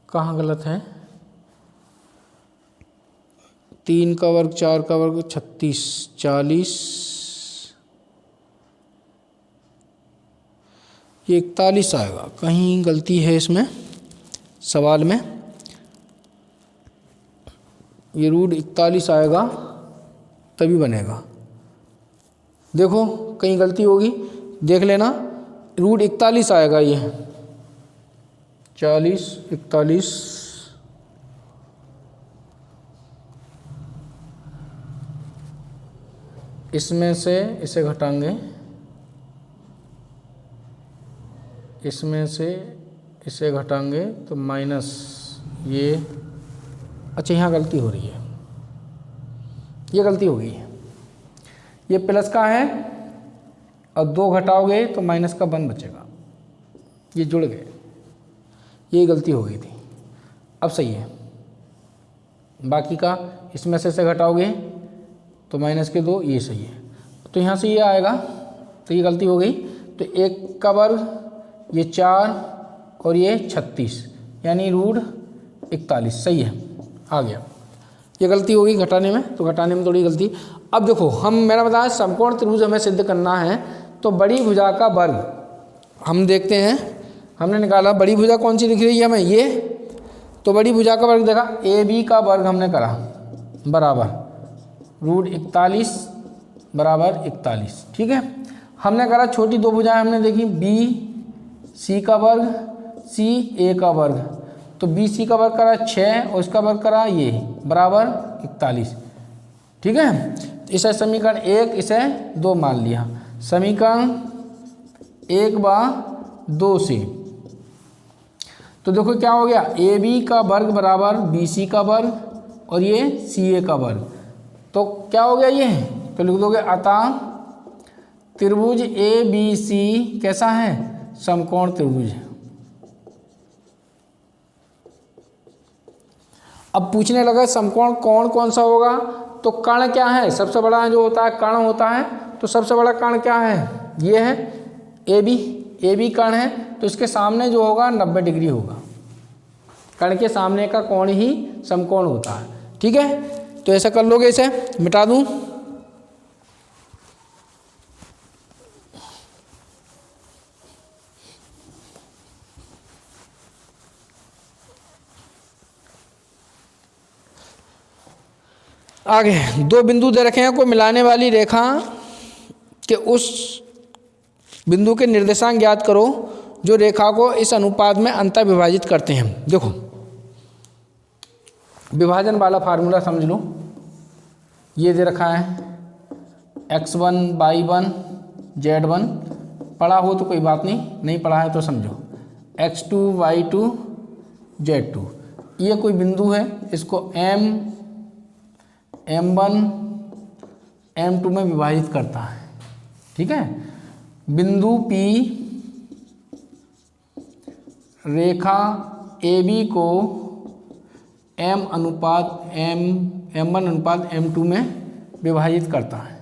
कहाँ गलत है, 3 का वर्ग 4 का वर्ग 36 40, ये 41 आएगा, कहीं गलती है इसमें सवाल में, ये √41 आएगा तभी बनेगा। देखो कहीं गलती होगी देख लेना, √41 आएगा ये 40 41, इसमें से इसे घटाएंगे, इसमें से इसे घटाएंगे तो माइनस ये, अच्छा यहाँ गलती हो रही है, ये गलती हो गई है, ये प्लस का है और 2 घटाओगे तो माइनस का 1 बचेगा, ये जुड़ गए, ये गलती हो गई थी, अब सही है। बाकी का इसमें से घटाओगे तो माइनस के 2, ये सही है, तो यहाँ से ये आएगा, तो ये गलती हो गई, तो 1 का वर्ग ये 4 और ये 36 यानी √41 सही है, आ गया। ये गलती होगी घटाने में, तो घटाने में थोड़ी गलती। अब देखो हम, मैंने बताया समकोण त्रिभुज हमें सिद्ध करना है, तो बड़ी भुजा का वर्ग हम देखते हैं, हमने निकाला बड़ी भुजा कौन सी दिख रही है हमें, ये, तो बड़ी भुजा का वर्ग देखा, ए बी का वर्ग हमने करा बराबर √41 बराबर 41। ठीक है, हमने करा छोटी दो भुजाएं हमने देखी बी सी का वर्ग सी ए का वर्ग, तो बी सी का वर्ग करा 6 और इसका वर्ग करा ये बराबर 41। ठीक है, इसे समीकरण 1 इसे 2 मान लिया। समीकरण 1/2 से तो देखो क्या हो गया, ए बी का वर्ग बराबर बी सी का वर्ग और ये सी ए का वर्ग, तो क्या हो गया ये, तो लिख दोगे अतः त्रिभुज ए बी सी कैसा है, समकोण त्रिभुज है। अब पूछने लगा समकोण कौन कौन सा होगा, तो कर्ण क्या है, सबसे बड़ा जो होता है कर्ण होता है, तो सबसे बड़ा कर्ण क्या है, ये है ए बी कर्ण है, तो इसके सामने जो होगा 90 डिग्री होगा, कर्ण के सामने का कोण ही समकोण होता है। ठीक है, तो ऐसा कर लोगे, इसे मिटा दूं, आगे दो बिंदु दे रखे हैं, को मिलाने वाली रेखा के उस बिंदु के निर्देशांक ज्ञात करो जो रेखा को इस अनुपात में अंतर विभाजित करते हैं। देखो विभाजन वाला फार्मूला समझ लो, ये दे रखा है x1 y1 z1, पढ़ा हो तो कोई बात नहीं, नहीं पढ़ा है तो समझो x2 y2 z2, ये कोई बिंदु है, इसको m1 m2 में विभाजित करता है। ठीक है, बिंदु P रेखा AB को m1 अनुपात m2 में विभाजित करता है।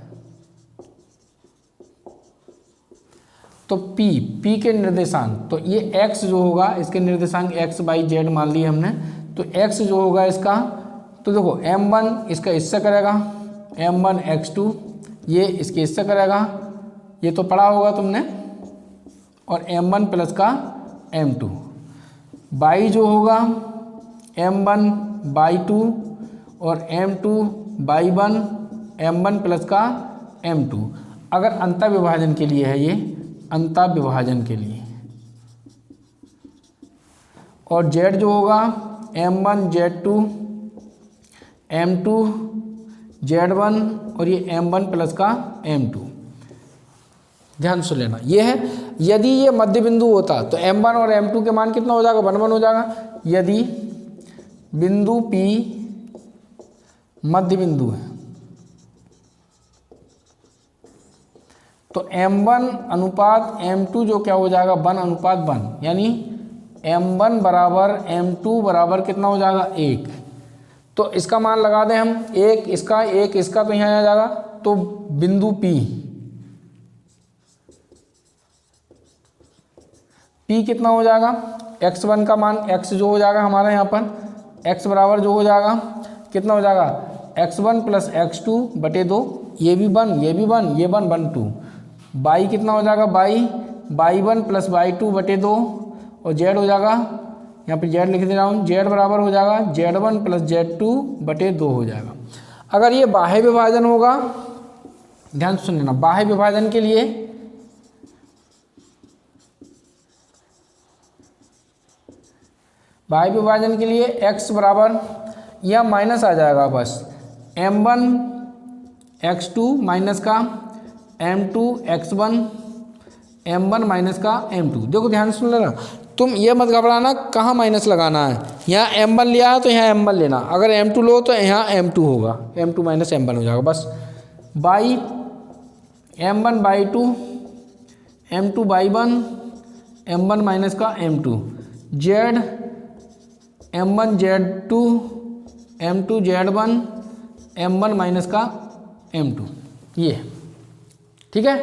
तो P के निर्देशांक, तो ये x जो होगा इसके निर्देशांक x y z मान लिए हमने, तो x जो होगा इसका, तो देखो m1 इसका इससे करेगा m1 x2, ये इसके इससे करेगा, ये तो पढ़ा होगा तुमने, और m1 प्लस का m2, y जो होगा m1 y2 और m2 y1 m1 प्लस का m2, अगर अंतर विभाजन के लिए है, ये अंतर विभाजन के लिए, और z जो होगा m1 z2 m2 z1 और ये m1 प्लस का m2। ध्यान से लेना, ये है यदि ये मध्य बिंदु होता तो m1 और m2 के मान कितना हो जाएगा, 1 1 हो जाएगा। यदि बिंदु P मध्य बिंदु है तो m1 अनुपात m2 जो क्या हो जाएगा 1 अनुपात 1, यानी m1 बराबर m2 बराबर कितना हो जाएगा 1। तो इसका मान लगा दें हम, एक इसका तो यहाँ आ जाएगा, तो बिंदु P कितना हो जाएगा, x1 का मान x जो हो जाएगा हमारा यहाँ पर x बराबर जो हो जाएगा कितना हो जाएगा x1 प्लस x2 बटे 2, ये भी 1 ये भी 1 ये 1 1 2, y कितना हो जाएगा y1 प्लस y2 बटे 2, और z हो जाएगा यहाँ पे z लिख दे रहा हूँ, z बराबर हो जाएगा z1 प्लस z2 बटे 2 हो जाएगा। अगर ये बाह्य विभाजन होगा, ध्यान सुन लेना, बाह्य विभाजन के लिए x बराबर यह माइनस आ जाएगा, बस m1 x2 माइनस का m2 x1 m1 माइनस का m2। देखो ध्यान सुन लेना, तुम ये मत घबराना कहाँ माइनस लगाना है, यहाँ m1 लिया है तो यहाँ m1 लेना, अगर m2 लो तो यहाँ m2 होगा, m2 माइनस m1 हो जाएगा। बस by m1 by 2 m2 by 1 m1 minus का m2, z m1 z2 m2 z1 m1 minus का m2, ये ठीक है।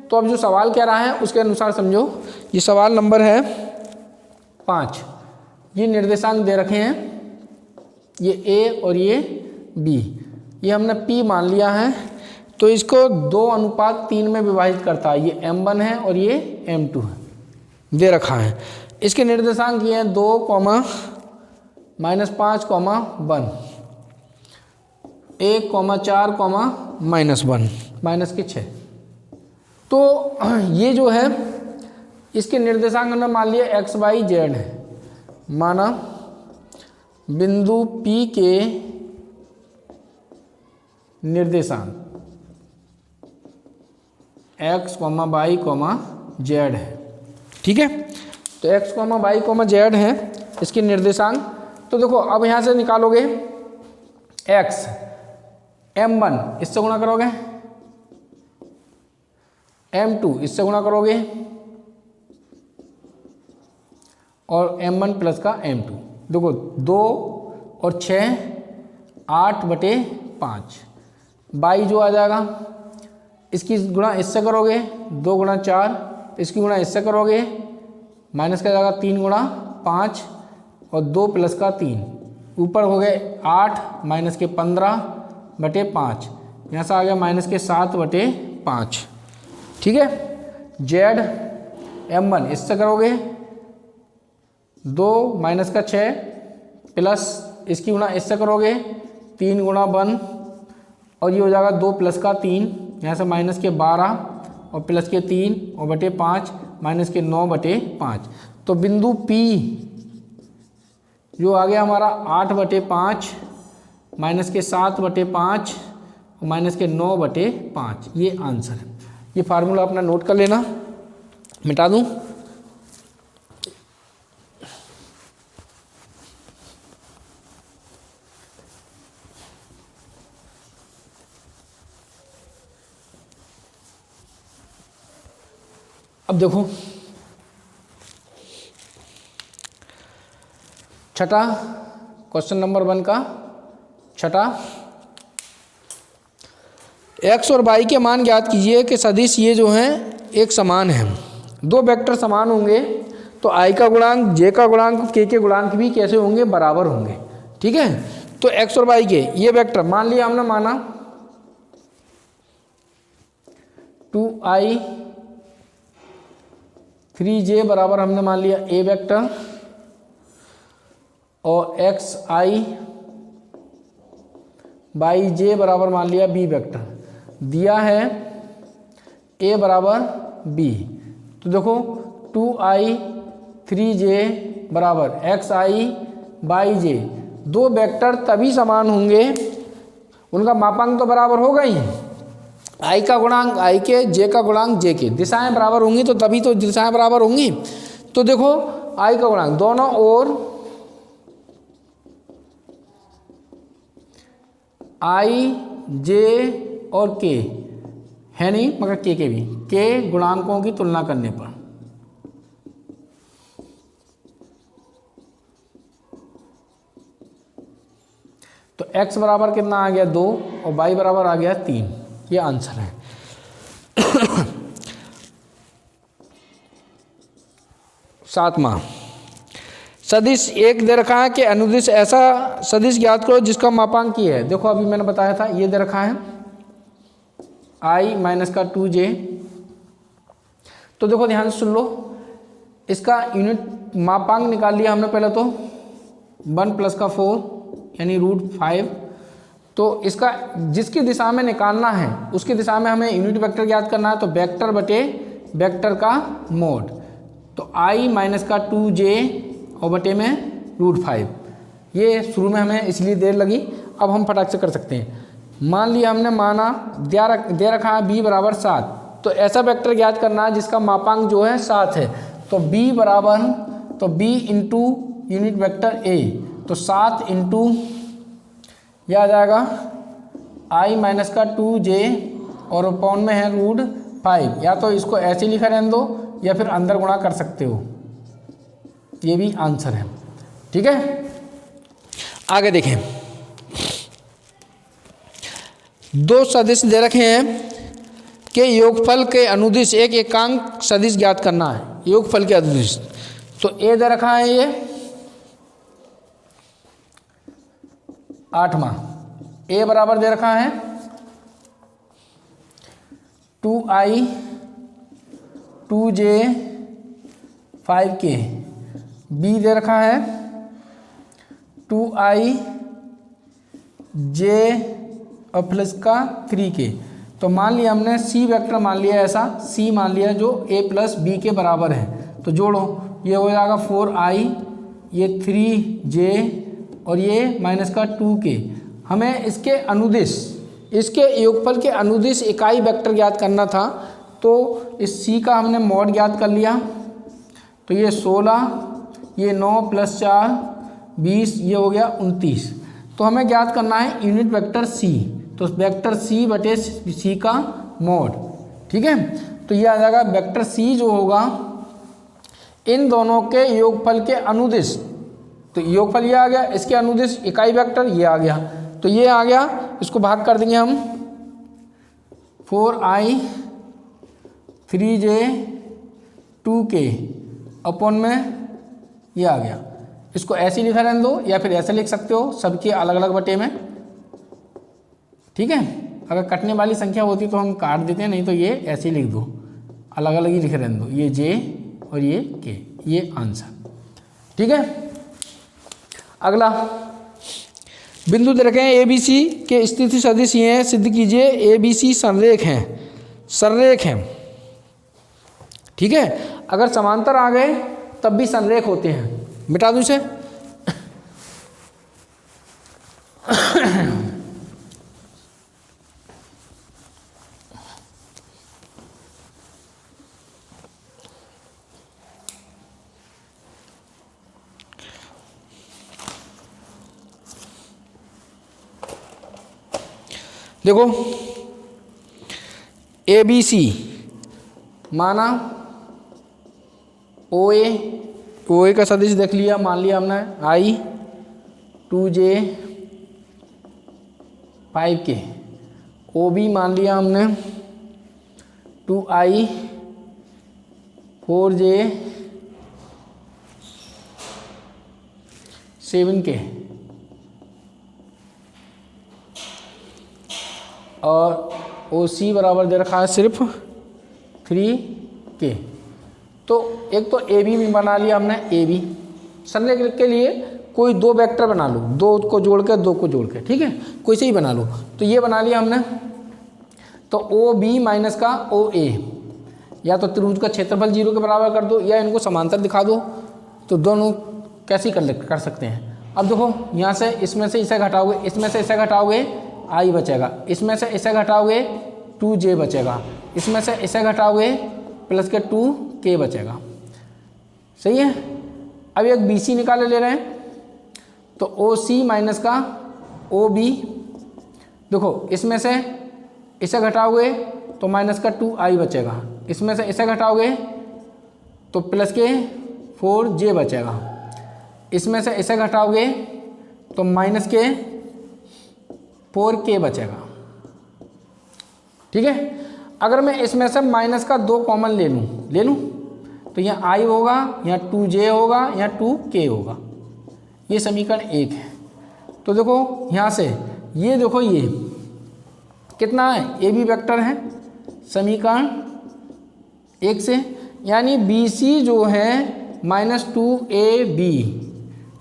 तो अब जो सवाल कह रहा है उसके अनुसार समझो, ये सवाल नंबर है 5, ये निर्देशांक दे रखे हैं, ये a और ये b, ये हमने p मान लिया है, तो इसको 2 अनुपात 3 में विभाजित करता है, ये m1 है और ये m2 है, दे रखा है। इसके निर्देशांक ये हैं 2, -5, 1, 1, -4, -1। माइनस के 6। तो ये जो है इसके निर्देशांक हमने मान लिया एक्स वाई जेड है। माना बिंदु P के निर्देशांक x, y, z है। ठीक है, तो x, y, z है इसके निर्देशांक। तो देखो अब यहाँ से निकालोगे x, m1 इससे गुणा करोगे, m2 इससे गुणा करोगे और m1 प्लस का m2। देखो 2 और 6 8/5 बाई जो आ जाएगा, इसकी गुणा इससे करोगे 2 गुणा 4, इसकी गुणा इससे करोगे माइनस का जाएगा 3 गुणा 5 और 2 प्लस का 3, ऊपर हो गए 8 माइनस के 15/5, यहाँ से आ गया माइनस के 7/5। ठीक है, जेड m1 इससे करोगे 2 माइनस का 6 प्लस इसकी गुणा इससे करोगे 3 गुणा 1 और ये हो जाएगा 2 प्लस का 3, यहाँ से माइनस के 12 और प्लस के 3 और बटे 5 माइनस के 9/5। तो बिंदु P जो आ गया हमारा 8/5 माइनस के 7/5 और माइनस के 9/5, ये आंसर है। ये फार्मूला अपना नोट कर लेना, मिटा दूं। अब देखो छठा क्वेश्चन नंबर 1 का छठा, x और y के मान ज्ञात कीजिए कि सदिश ये जो हैं एक समान हैं। दो वेक्टर समान होंगे तो i का गुणांक, j का गुणांक, k के गुणांक भी कैसे होंगे, बराबर होंगे। ठीक है, तो x और y के ये वेक्टर मान लिया हमने, माना 2i 3j बराबर हमने मान लिया a वेक्टर और xi बाई j बराबर मान लिया b वेक्टर। दिया है a बराबर b, तो देखो 2i 3j बराबर xi बाई j, दो वेक्टर तभी समान होंगे, उनका मापांक तो बराबर होगा ही, i का गुणांक i के, j का गुणांक j के, दिशाएं बराबर होंगी तो तभी तो दिशाएं बराबर होंगी। तो देखो i का गुणांक दोनों ओर i, j और k है नहीं, मगर k के भी, k गुणांकों की तुलना करने पर तो x बराबर कितना आ गया 2 और y बराबर आ गया 3, ये आंसर है। सातवां, सदिश एक दे रखा है कि अनुदिश ऐसा सदिश ज्ञात करो जिसका मापांक ये है। देखो अभी मैंने बताया था, ये दे रखा है i माइनस का 2j। तो देखो ध्यान से सुन लो, इसका यूनिट मापांक निकाल लिया हमने पहले तो 1 प्लस का 4 यानी √5। तो इसका जिसकी दिशा में निकालना है उसकी दिशा में हमें यूनिट वेक्टर ज्ञात करना है, तो वेक्टर बटे वेक्टर का मोड, तो i माइनस का 2j और बटे में √5। ये शुरू में हमें इसलिए देर लगी, अब हम फटाक से कर सकते हैं। मान लिया हमने, माना दे रखा है b बराबर 7, तो ऐसा वेक्टर ज्ञात करना है जिसका मापांक जो है 7 है, तो b बराबर, तो b into unit vector a, तो 7 इंटू यह आ जाएगा i माइनस का 2j और अपॉन में है √5। या तो इसको ऐसे लिखा रहने दो या फिर अंदर गुणा कर सकते हो, ये भी आंसर है। ठीक है, आगे देखें, दो सदिश दे रखे हैं कि योगफल के अनुदिश एक एकांक सदिश ज्ञात करना है, योगफल के अनुदिश। तो a दे रखा है, ये 8वां, a बराबर दे रखा है 2i 2j 5k, b दे रखा है 2i j और प्लस का 3k। तो मान लिया हमने सी वेक्टर मान लिया ऐसा, सी मान लिया जो a प्लस बी के बराबर है। तो जोड़ो, ये हो जाएगा 4i, ये 3j और ये माइनस का 2k। हमें इसके अनुदिश, इसके योगफल के अनुदिश इकाई वेक्टर ज्ञात करना था। तो इस c का हमने मॉड ज्ञात कर लिया। तो ये 16, ये 9 प्लस 4 20, ये हो गया 29। तो हमें ज्ञात करना है यूनिट वेक्टर c। तो वेक्टर c बटे c का मॉड, ठीक है। तो ये आ जाएगा वेक्टर c जो होगा इन दोनों के योगफल के अनुदिश। तो योगफल ये आ गया, इसके अनुदिश इकाई वेक्टर ये आ गया। तो ये आ गया, इसको भाग कर देंगे हम 4i 3j 2k अपॉन में ये आ गया। इसको ऐसे लिखा रहने दो या फिर ऐसे लिख सकते हो, सबके अलग अलग बटे में, ठीक है। अगर कटने वाली संख्या होती तो हम काट देते हैं, नहीं तो ये ऐसे ही लिख दो, अलग अलग ही लिखे रहने दो, ये j और ये k, ये आंसर, ठीक है। अगला बिंदु दे रखे हैं ए बी सी के स्थिति सदिश ये हैं, सिद्ध कीजिए ए बी सी संरेख हैं, संरेख हैं, ठीक है। अगर समांतर आ गए तब भी संरेख होते हैं। मिटा दूं इसे देखो ए बी सी माना ओ ए का सदिश देख लिया, मान लिया हमने i 2j 5k, O B मान लिया हमने 2i 4j 7k और ओ सी बराबर दे रखा है सिर्फ 3k। तो एक तो ए बी में बना लिया हमने, ए बी संरेख के लिए कोई दो वेक्टर बना लो, दो को जोड़ के दो को जोड़ के, ठीक है, कोई से ही बना लो। तो ये बना लिया हमने। तो ओ बी माइनस का ओ ए, या तो त्रिभुज का क्षेत्रफल 0 के बराबर कर दो या इनको समांतर दिखा दो। तो दोनों कैसे कर सकते हैं। अब देखो यहाँ से इसमें से इसे घटाओगे, इसमें से इसे घटाओगे आई बचेगा, इसमें से इसे घटाओगे 2j बचेगा, इसमें से इसे घटाओगे प्लस के 2k बचेगा, सही है। अब एक BC निकाले ले रहे हैं। तो OC माइनस का OB, देखो इसमें से इसे घटाओगे तो माइनस का 2i बचेगा, इसमें से इसे घटाओगे तो प्लस के 4j बचेगा, इसमें से इसे घटाओगे तो माइनस के 4k बचेगा, ठीक है। अगर मैं इसमें से माइनस का 2 कॉमन ले लूँ तो यहाँ i होगा, यहाँ 2j होगा, यहाँ 2k होगा। ये समीकरण 1 है। तो देखो यहाँ से ये देखो ये कितना है, ए बी वेक्टर है समीकरण 1 से, यानी BC जो है -2AB,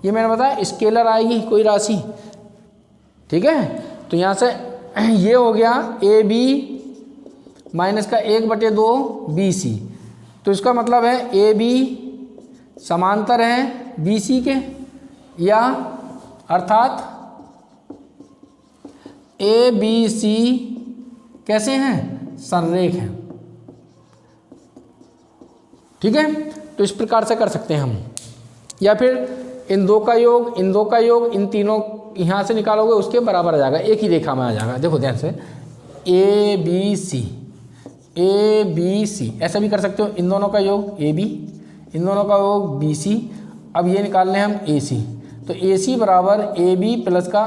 ये मैंने बताया स्केलर आएगी कोई राशि, ठीक है। तो यहाँ से ये हो गया AB माइनस का 1/2 BC। तो इसका मतलब है AB समांतर है BC के, या अर्थात ABC कैसे हैं, संरेख हैं, ठीक है। तो इस प्रकार से कर सकते हैं हम, या फिर इन दो का योग, इन दो का योग, इन तीनों यहाँ से निकालोगे उसके बराबर आ जाएगा, एक ही रेखा में आ जाएगा। देखो ध्यान से ABC ऐसा भी कर सकते हो, इन दोनों का योग AB, इन दोनों का योग BC। अब ये निकालने हम AC, तो AC बराबर AB प्लस का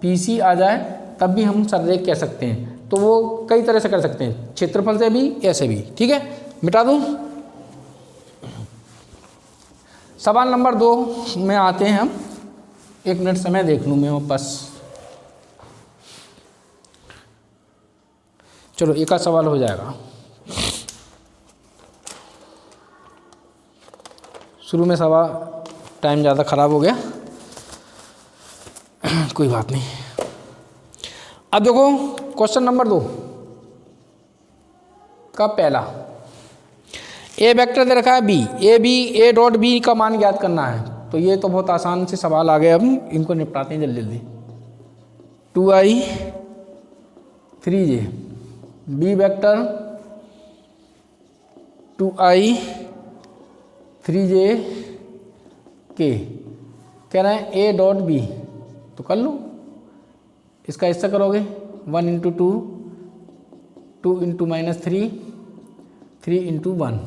BC आ जाए तब भी हम संरेख कह सकते हैं। तो वो कई तरह से कर सकते हैं, क्षेत्रफल से भी, ऐसे भी, ठीक है। मिटा दूँ। सवाल नंबर 2 में आते हैं हम, 1 मिनट समय देख लूँ मैं बस। चलो एक आध सवाल हो जाएगा। शुरू में सवाल टाइम ज़्यादा ख़राब हो गया, कोई बात नहीं। अब देखो क्वेश्चन नंबर 2, का पहला, ए वेक्टर दे रखा है बी, ए डॉट बी का मान ज्ञात करना है। तो ये तो बहुत आसान से सवाल आ गए, अब इनको निपटाते हैं जल्दी जल्दी। 2i 3j, B vector 2i 3j के, कह रहे हैं ए डॉट बी, तो कर लो। इसका हिस्सा करोगे 1 इंटू 2, 2 इंटू -3, 3 इंटू 1,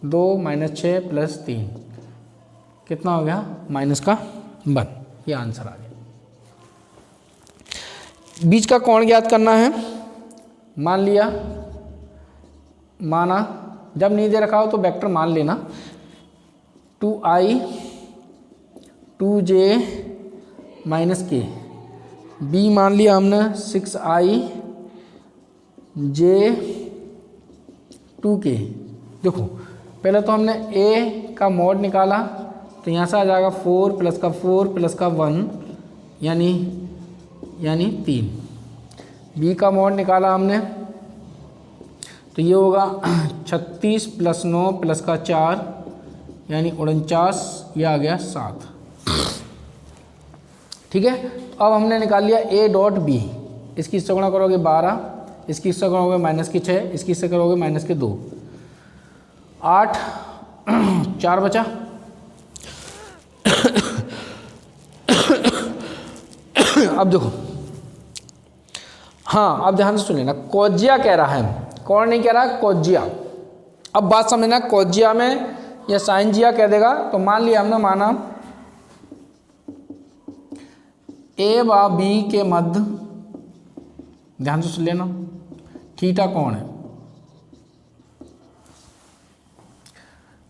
2 -6 प्लस 3, कितना हो गया माइनस का 1। ये आंसर आ गया। बीच का कोण ज्ञात करना है। मान लिया, माना, जब नहीं दे रखा हो तो वेक्टर मान लेना। 2i 2j -k, बी मान लिया हमने 6i j 2k। देखो पहले तो हमने a का मॉड निकाला, तो यहाँ से आ जाएगा 4 प्लस का 4 प्लस का 1 यानी 3। b का मॉड निकाला हमने, तो ये होगा 36 प्लस 9 प्लस का 4 यानी 49, ये आ गया 7। ठीक है, तो अब हमने निकाल लिया a डॉट बी। इसकी इससे गुणा करोगे 12, इसकी इससे करोगे -6, इसकी इससे करोगे -2, 8, 4 बचा। अब देखो, हाँ अब ध्यान से सुन लेना, कोज्या कह रहा है, कौन नहीं कह रहा है, कोज्या। अब बात समझना, कोज्या में या साइनजिया कह देगा, तो मान लिया हमने, माना ए व बी के मध्य, ध्यान से सुन लेना, थीटा कौन है,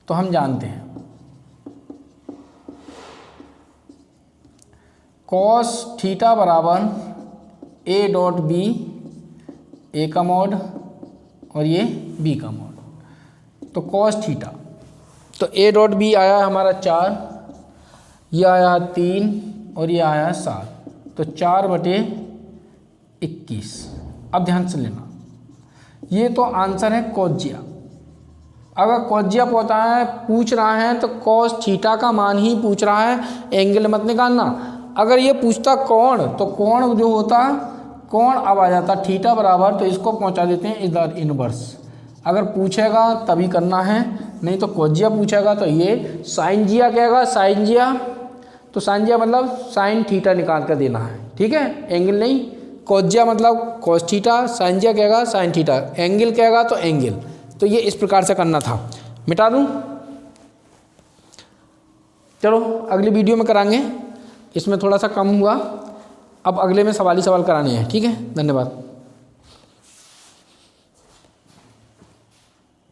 तो हम जानते हैं कॉस थीटा बराबर ए डॉट बी, ए का मॉड और ये बी का मॉड, तो कॉस थीटा, तो ए डॉट बी आया हमारा 4, ये आया 3 और ये आया 7, तो 4/21। अब ध्यान से लेना, ये तो आंसर है कोज्या। अगर कोज्या पूछ रहा है तो कॉस थीटा का मान ही पूछ रहा है, एंगल मत निकालना। अगर ये पूछता कोण, तो कोण जो होता, कोण अब आ जाता थीटा बराबर, तो इसको पहुंचा देते हैं इधर इनवर्स। अगर पूछेगा तभी करना है, नहीं तो कोज्या पूछेगा तो ये साइनजिया कहेगा, साइनजिया, तो साइनजिया मतलब साइन थीटा निकाल कर देना है। ठीक है, एंगल नहीं, कोज्या मतलब कॉस थीटा, साइनजिया कहेगा साइन थीटा, एंगल कहेगा तो एंगल। तो ये इस प्रकार से करना था। मिटा दूं, चलो अगली वीडियो में कराएंगे, इसमें थोड़ा सा कम हुआ, अब अगले में सवाल कराने हैं। ठीक है, धन्यवाद।